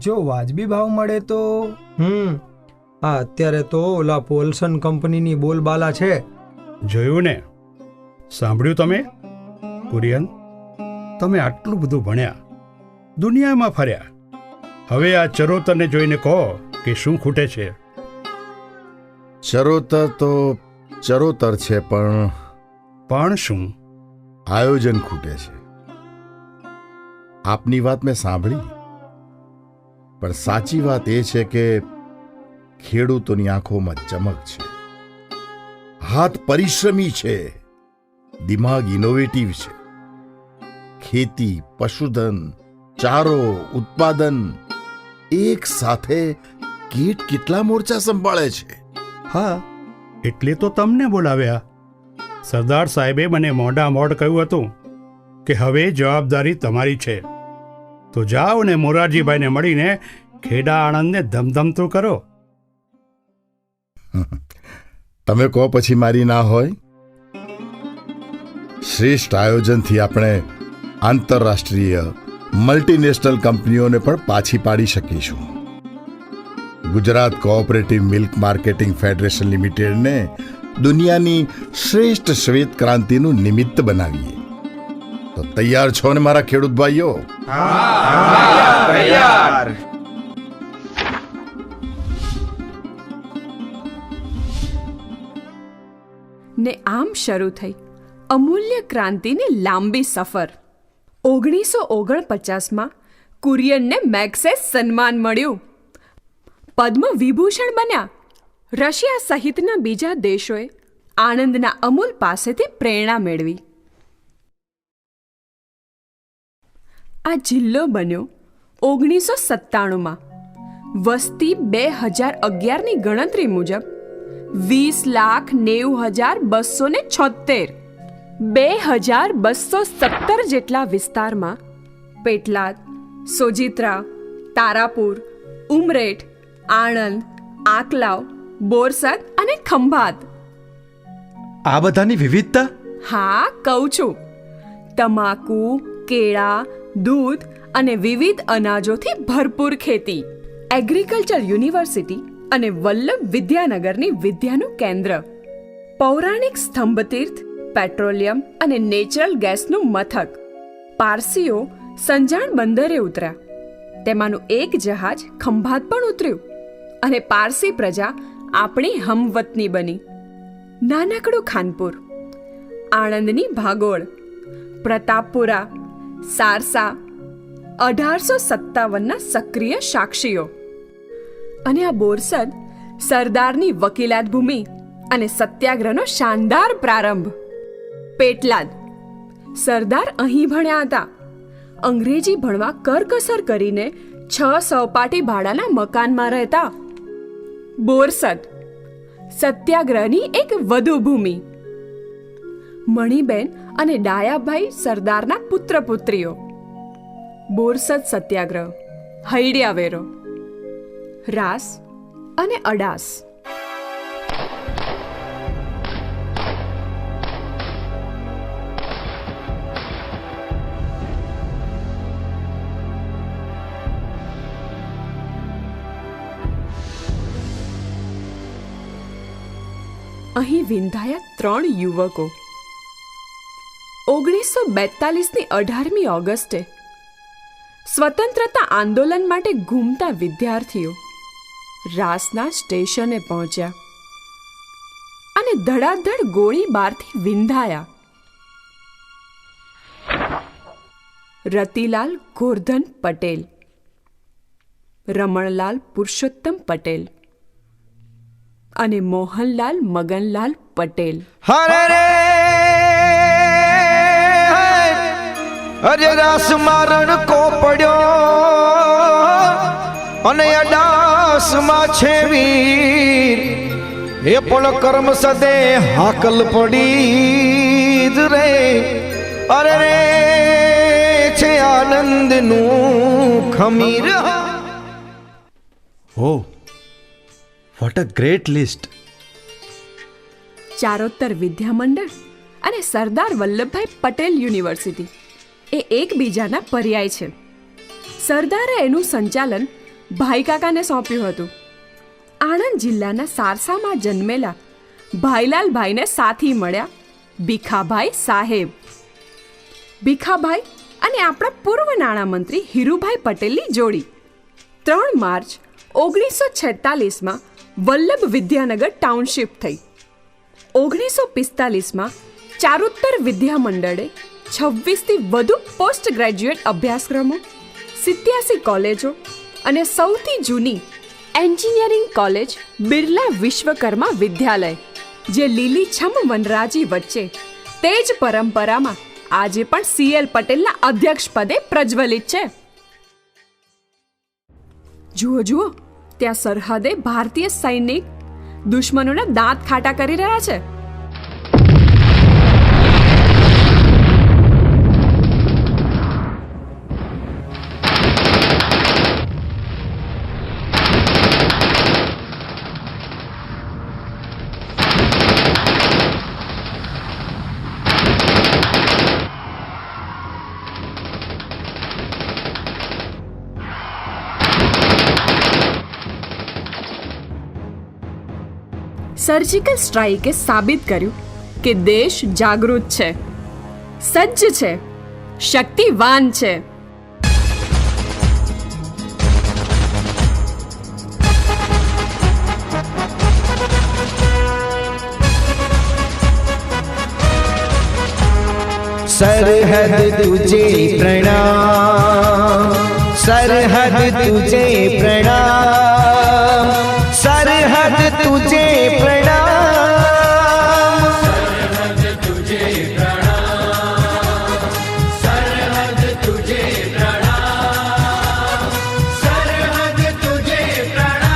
જો વાજબી ભાવ મળે તો. આ અત્યારે તો ઓલા પોલ્સન કંપનીની બોલબાલા છે. જોયું ને? સાંભળ્યું તમે? કુરિયન, તમે આટલું બધું ભણ્યા, દુનિયામાં ફર્યા, હવે આ ચરોતરને જોઈને કહો કે શું ખૂટે છે? ચરોતર તો ચરોતર છે, પણ શું? આયોજન ખૂટે છે. આપની વાત મેં સાંભળી, પણ સાચી વાત એ છે કે ખેડૂતોની આંખોમાં ચમક છે, હાથ પરિશ્રમી છે, દિમાગ ઇનોવેટિવ છે. ખેતી, પશુધન, ચારો, ઉત્પાદન એક સાથે કેટલા મોરચા સંભાળે છે. હા, એટલે તો તમને બોલાવ્યા. સરદાર સાહેબે મને મોઢા મોઢ કહ્યું હતું કે હવે જવાબદારી તમારી છે, તો જાઓ ને મોરારજીભાઈને મળીને ખેડા આણંદને ધમધમતું કરો. તમે કહો પછી મારી ના હોય. શ્રેષ્ઠ આયોજનથી આપણે આંતરરાષ્ટ્રીય મલ્ટીનેશનલ કંપનીઓને પણ પાછી પાડી શકીશું. Gujarat cooperative milk marketing federation લિમિટેડને દુનિયાની શ્રેષ્ઠ શ્વેત ક્રાંતિનું નિમિત્ત બનાવીએ. તો તૈયાર છો ને મારા ખેડૂત ભાઈઓ? તૈયાર. ને આમ શરૂ થઈ અમૂલ્ય ક્રાંતિની લાંબી સફર. 1949માં કુરિયનને મેગ્સેસ સન્માન મળ્યું. પદ્મ વિભૂષણ બન્યા. રશિયા સહિતના બીજા દેશોએ આણંદના અમૂલ પાસેથી પ્રેરણા મેળવી. આ જિલ્લો બન્યો 1997માં. વસ્તી 2011ની ગણતરી મુજબ 20,90,276. 2217 જેટલા વિસ્તારમાં પેટલાદ, સોજિત્રા, તારાપુર, ઉમરેઠ, આણંદ, આકલાવ, બોરસદ અને ખંભાત. આ બધાની વિવિધતા? હા, કહું છું. તમાકુ, કેળા, દૂધ અને વિવિધ અનાજોથી ભરપૂર ખેતી. એગ્રીકલ્ચર યુનિવર્સિટી અને વલ્લભ વિદ્યાનગરની વિદ્યાનું કેન્દ્ર. પૌરાણિક સ્તંભતીર્થ, પેટ્રોલિયમ અને નેચરલ ગેસનું મથક. પારસીઓ સંજાણ બંદરે ઉતર્યા. તેમાંનું એક જહાજ ખંભાત પણ ઉતર્યું અને પારસી પ્રજા આપણી હમવતની બની. નાનકડું ખાનપુર, આણંદની ભાગોળ, પ્રતાપપુરા, સારસા 1857ના સક્રિય સાક્ષીઓ. અને આ બોરસદ સરદારની વકીલાત ભૂમિ અને સત્યાગ્રહનો શાનદાર પ્રારંભ. પેટલાદ, સરદાર અહીં ભણ્યા હતા. અંગ્રેજી ભણવા કરકસર કરીને 6 સહપાઠી ભાડાના મકાનમાં રહેતા. બોરસદ, સત્યાગ્રહની એક વધુ ભૂમિ. મણિબેન અને ડાયાભાઈ સરદારના પુત્ર પુત્રીઓ. બોરસદ સત્યાગ્રહ, હૈડિયા વેરો, રાસ અને અડાસ. અહીં વિંધાયા 3 યુવકો. 1942ની 18મી ઓગસ્ટે સ્વતંત્રતા આંદોલન માટે ઘૂમતા વિદ્યાર્થીઓ રાસના સ્ટેશને પહોંચ્યા અને ધડાધડ ગોળીબારથી વિંધાયા. રતિલાલ ગોરધન પટેલ, રમણલાલ પુરુષોત્તમ પટેલ અને મોહનલાલ મગનલાલ પટેલ. હરે રે અરે રાસ મારણ કો પડ્યો અને અડાસમાં છે વીર, એ પણ કર્મ સદે હાકલ પડી જ રે. અરે રે છે આનંદનું ખમીર. ઓહ, વોટ અ ગ્રેટ લિસ્ટ. ચારોત્તર વિદ્યામંડળ અને સરદાર વલ્લભભાઈ પટેલ યુનિવર્સિટી એ એકબીજાના પર્યાય છે. સરદારે એનું સંચાલન ભાઈકાકાને સોંપ્યું હતું. આણંદ જિલ્લાના સારસામાં જન્મેલા ભાઈલાલભાઈને સાથી મળ્યા ભીખાભાઈ સાહેબ. ભીખાભાઈ અને આપણા પૂર્વ નાણામંત્રી હીરુભાઈ પટેલની જોડી 3 માર્ચ 1946માં વલ્લભ વિદ્યાનગર ટાઉનશીપ થઈ. 1945માં ચારુત્તર વિદ્યામંડળે 26થી વધુ પોસ્ટ ગ્રેજ્યુએટ અભ્યાસક્રમો, 87 કોલેજો અને સૌથી જૂની એન્જિનિયરિંગ કોલેજ બિરલા વિશ્વકર્મા વિદ્યાલય, જે લીલીછમ વનરાજી વચ્ચે તે જ પરંપરામાં આજે પણ CL પટેલના અધ્યક્ષ પદે પ્રજ્વલિત છે. જુઓ જુઓ, ત્યાં સરહદે ભારતીય સૈનિક દુશ્મનોના દાંત ખાટા કરી રહ્યા છે. સર્જિકલ સ્ટ્રાઇકે સાબિત કર્યું કે દેશ જાગૃત છે, સજ્જ છે, શક્તિવાન છે. सरहद तुझे प्रणाम, सरहद तुझे प्रणाम, सरहद तुझे प्रणाम, सरहद तुझे प्रणाम, सरहद तुझे प्रणाम, सरहद तुझे प्रणाम।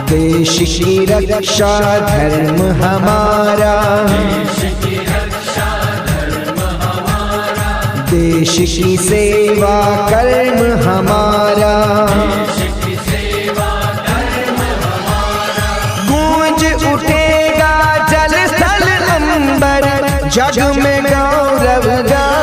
देश की रक्षा धर्म हमारा, देश की सेवा कर्म हमारा, गूंज उठेगा जल स्थल अंबर, जग में गौरव गान।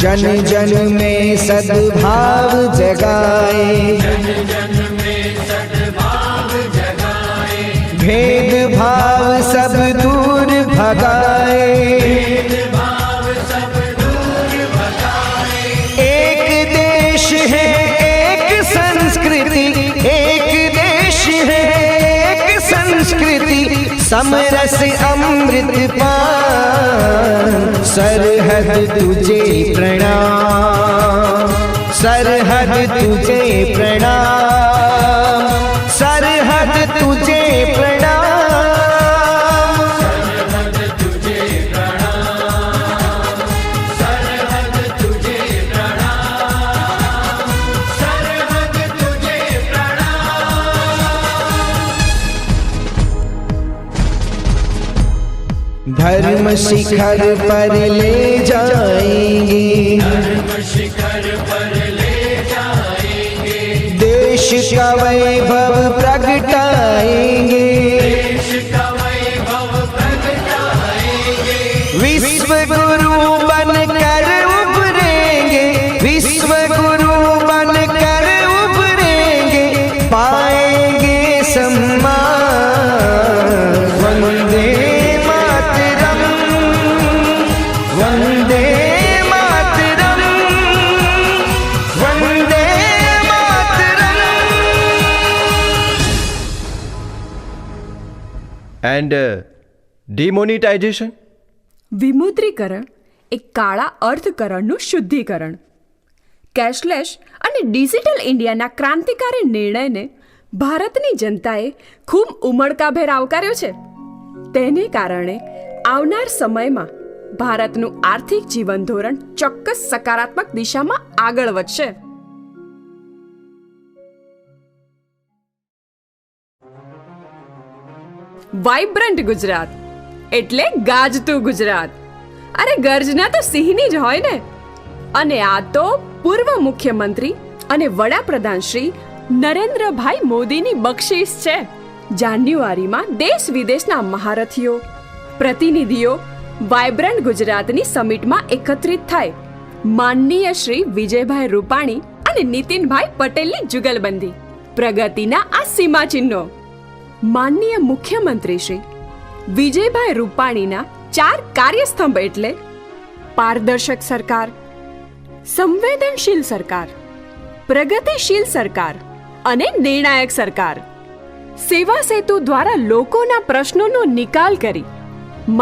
जन जन में सद्भाव जगाए, भेद भाव सब दूर भगाए, एक देश है एक संस्कृति, एक देश है एक संस्कृति, समरस अमृत पान। सरहद तुझे प्रणाम, सरहद तुझे प्रणाम, सरहद तुझे प्रणाम, सरहद तुझे प्रणाम, सरहद तुझे प्रणाम, सरहद तुझे प्रणाम। धर्म शिखर पर ले जाएंगे, धर्म शिखर पर ले जाएंगे, देश का वैभव प्रगटाएंगे, देश का वैभव प्रगटाएंगे, विश्व गुरु बनकर उभरेंगे, विश्व गुरु बनकर उभरेंगे, पाएंगे सम्मान। वंदे मातरम, वंदे मातरम, वंदे मातरम। And demonetisation? વિમુદ્રીકરણ એ કાળા અર્થકરણનું શુદ્ધિકરણ. કેશલેસ અને ડિજિટલ ઇન્ડિયાના ક્રાંતિકારી નિર્ણયને ભારતની જનતાએ ખૂબ ઉમળકાભેર આવકાર્યો છે. તેને કારણે આવનાર સમયમાં ભારતનું આર્થિક જીવન ધોરણ ચોક્કસ સકારાત્મક દિશામાં આગળ વધશે. વાઇબ્રન્ટ ગુજરાત એટલે ગાજતું ગુજરાત. અરે ગર્જના તો સિંહની જ હોય ને. અને આ તો પૂર્વ મુખ્યમંત્રી અને વડાપ્રધાન શ્રી નરેન્દ્રભાઈ મોદીની બક્ષિસ છે. જાન્યુઆરીમાં દેશ વિદેશના મહારથીઓ, પ્રતિનિધિઓ વાઇબ્રન્ટ ગુજરાતની સમિટમાં એકત્રિત થાય. માનનીય શ્રી વિજયભાઈ રૂપાણી અને નીતિનભાઈ પટેલની જુગલબંધી, પ્રગતિના આ સીમાચિહ્નો. માનનીય મુખ્યમંત્રી શ્રી વિજયભાઈ રૂપાણીના 4 કાર્યસ્તંભ એટલે પારદર્શક સરકાર, સંવેદનશીલ સરકાર, પ્રગતિશીલ સરકાર અને નિર્ણાયક સરકાર. સેવા સેતુ દ્વારા લોકોના પ્રશ્નોનો નિકાલ કરી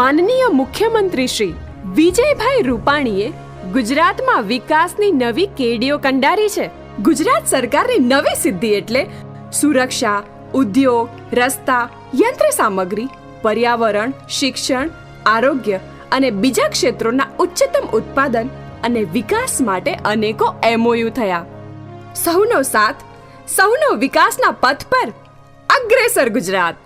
માનનીય મુખ્યમંત્રી શ્રી વિજયભાઈ રૂપાણીએ ગુજરાતમાં વિકાસની નવી કેડીઓ કંડારી છે. ગુજરાત સરકારની નવી સિદ્ધિ એટલે સુરક્ષા, ઉદ્યોગ, રસ્તા, યંત્ર સામગ્રી, પર્યાવરણ, શિક્ષણ, આરોગ્ય અને બીજા ક્ષેત્રોના ઉચ્ચતમ ઉત્પાદન અને વિકાસ માટે અનેકો MOU થયા. સૌનો સાથ, સૌનો વિકાસના પથ પર અગ્રેસર ગુજરાત.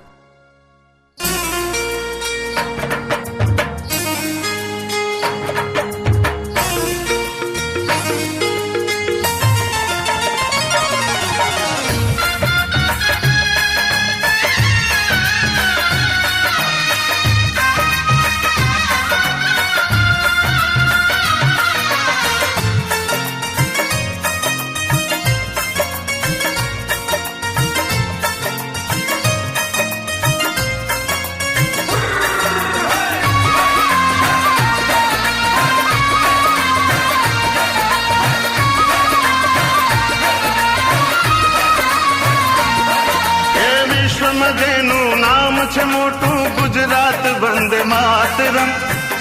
छे मोटू गुजरात वंदे मातरम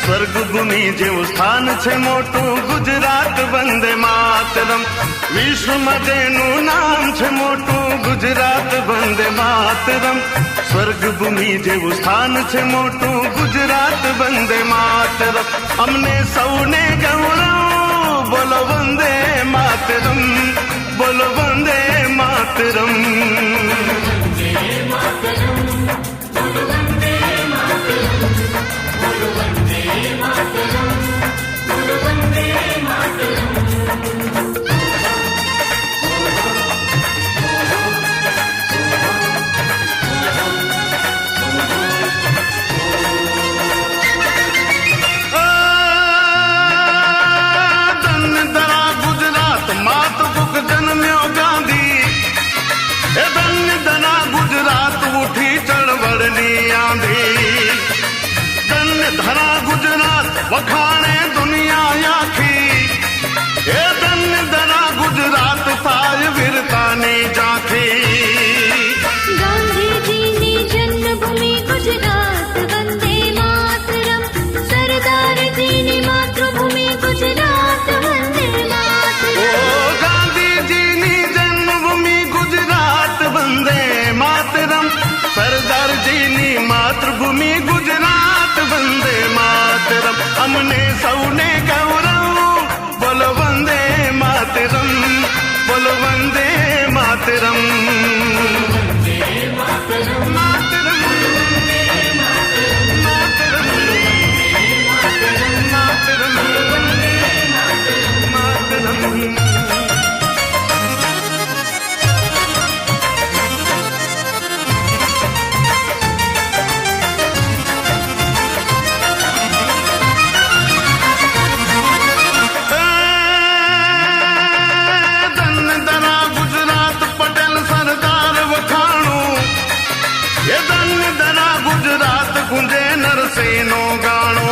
स्वर्ग भूमि जेवुं स्थान छे मोटू गुजरात वंदे मातरम विश्व में जेनुं नाम छे मोटू गुजरात वंदे मातरम स्वर्ग भूमि जेवुं स्थान छे मोटू गुजरात वंदे मातरम अमने सौने गौरव बोलो वंदे मातरम बोलो वंदे मातरम धरा गुजरात वखाणे दुनिया आखी ए धन धरा गुजरात थाय वीरतानी झांकी गांधी जी ने जन्मभूमि गुजरात वंदे मातरम सरदार जी ने मातृभूमि गुजरात वंदे मातरम ओ गांधी जी ने जन्मभूमि गुजरात वंदे मातरम सरदार जी ने मातृभूमि गुजरात वंदे मातरम हमने सौने गौरव बोलो वंदे मातरम बोलो वंदे मातरम सेनो गाणो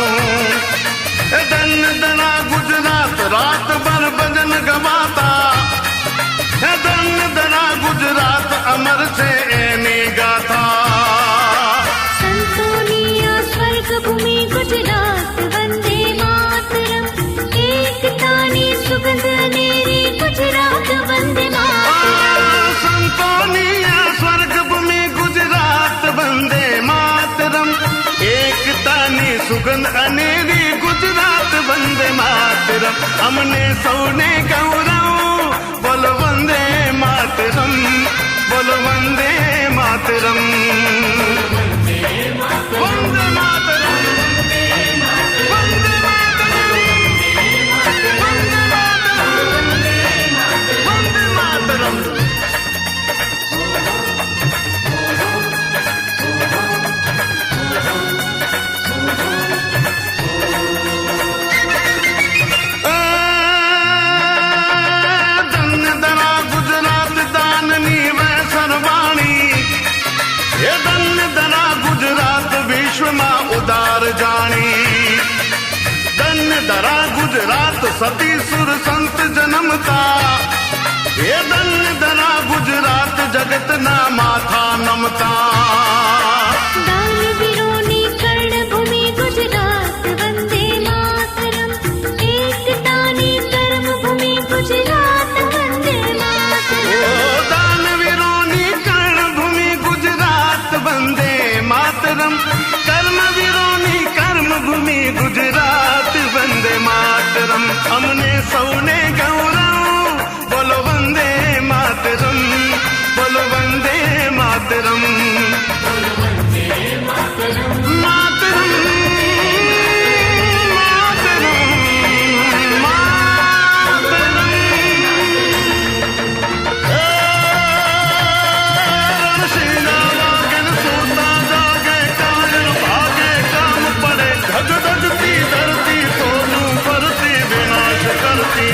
धन धना गुजरात रात भर भजन गवाता धन धना गुजरात अमर से एनी गाथा संतोनिया स्वर्ग भूमि गुजरात वंदे मातरम एकतानी सुगंध नेरी गुजरात वंदे मातरम संतोनिया स्वर्ग भूमि गुजरात वंदे मातरम एकतानी सुगंध अनेरी गुजरात वंदे मातरम हमने सौने गौरव बोलो वंदे मातरम बोलो वंदे मातरम वंदे मातरम वंदे मातरम उदार जानी धन धरा गुजरात सती सुर संत जन्मता ये धन धरा गुजरात जगत ना माथा नमता दानवीरोनी कर्ण भूमि गुजरात वंदे मातरम एकतानी कर्म भूमि गुजरात वंदे मातरम दानवीरोनी कर्ण भूमि गुजरात वंदे मातरम कर्म भूमि गुजरात वंदे मातरम हमने सौने गौरव बोलो वंदे मातरम बोलो वंदे मातरम मातरम धरती सोनू परती विनाश करती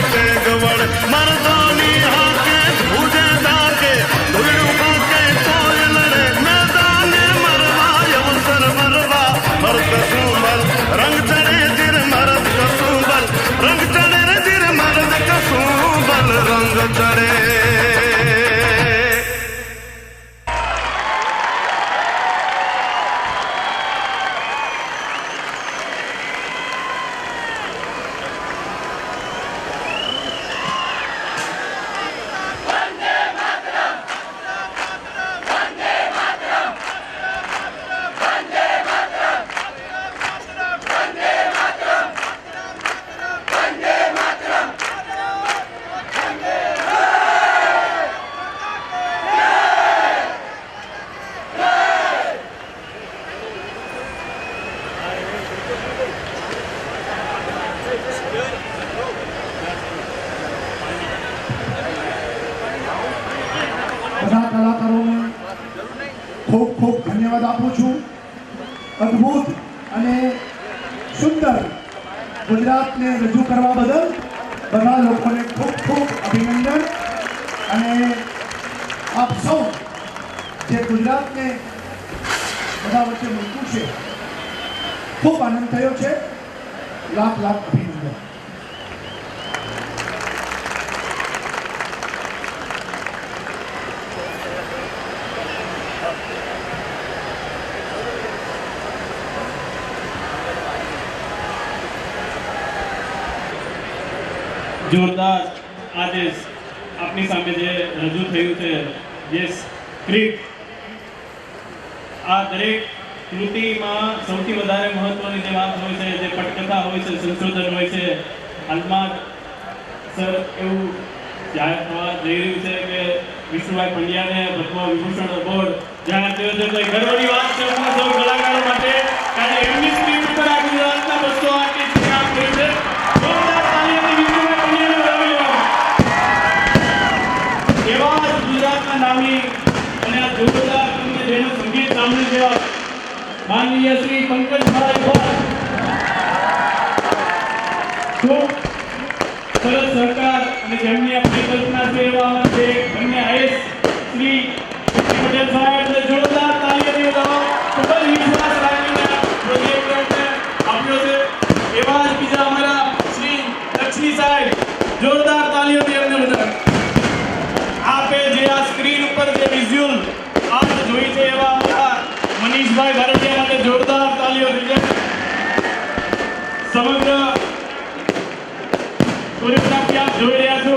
બધા કલાકારોને ખૂબ ખૂબ ધન્યવાદ આપું છું. અદ્ભુત અને સુંદર ગુજરાતને રજૂ કરવા બદલ બધા લોકોને ખૂબ ખૂબ અભિનંદન. અને આપ સૌ જે ગુજરાતને બધા વચ્ચે મૂક્યું છે, ખૂબ આનંદ થયો છે. લાખ લાખ અભિનંદન. જોરદાર આજે આપની સામે જે રજૂ થયું છે જે સ્ક્રિપ્ટ, આ દરેક કૃતિમાં સૌથી વધારે મહત્વની જે વાત હોય છે, જે પટકથા હોય છે, સંશોધન હોય છે. હાલમાં સર એવું જાહેર થવા જઈ રહ્યું છે કે વિષ્ણુભાઈ પંડ્યાને પદ્મ વિભૂષણ એવોર્ડ જાહેર થયો છે. તો એ ગર્વની વાત છે અમને સૌ કલાકારો માટે, કારણ કે એમની સ્ક્રિપ્ટ પર આ ગુજરાતના 200 આર્ટિસ્ટ કામ કર્યું છે. જોરદાર તાલીઓથી વિષ્ણુભાઈ પંડ્યાને વધાવી લેવા. એવા જ ગુજરાતના નામી અને આ જોરદાર તમને જેનું સંગીત સાંભળી લેવા માનનીય શ્રી પંકજભાઈ ભટ્ટ, ખૂબ સરસ સહકાર અને જેમની આ પરિકલ્પના છે એવા અમારા જે બંને આઈએસ શ્રી પટેલ સાહેબને જોરદાર તાલીઓથી વધાવો. ખૂબ જ વિશ્વાસ રાખીને પ્રોજેક્ટને આપ્યો છે. એવા જ બીજા અમારા શ્રી લક્ષ્મી સાહેબ, જોરદાર તાલીઓથી એમને વધાવો. આપે જે આ સ્ક્રીન ઉપર જે વિઝ્યુઅલ આર્ટ જોઈ છે એવા અમારા મનીષભાઈ ભારતીય માટે જોરદાર તાલીઓ થઈ છે. સમગ્ર કોરિયોગ્રાફી આપ જોઈ રહ્યા છો.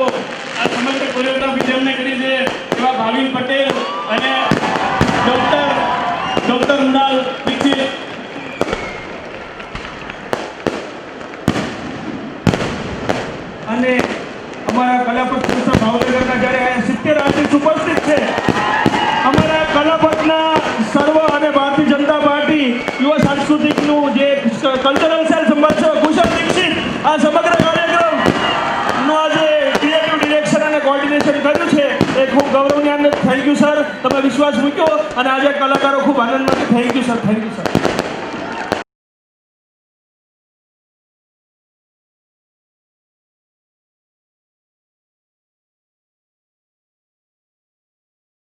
આ સમગ્ર કોરિયોગ્રાફી જેમને કરી છે એવા ભાવિન પટેલ અને ડોક્ટર મૃણાલ દીક્ષિત. અને અમારા કલાપથ સંસ્થા ભાવનગરના જ્યારે 70 આર્ટિસ્ટ ઉપસ્થિત છે. અમારા કલાપથના સર્વ અને ભારતીય જનતા પાર્ટી યુવા સાંસ્કૃતિકનું જે કલ્ચરલ સેલ સંભાળશે કુશલ દીક્ષિત આ સમગ્ર કાર્યક્રમનો આજે ક્રિએટિવ ડિરેક્શન અને કોર્ડિનેશન કર્યું છે. એ ખૂબ ગૌરવની અંદર. થેન્ક યુ સર, તમે વિશ્વાસ મૂક્યો અને આજે કલાકારો ખૂબ આનંદ માટે. Thank you sir, thank you sir.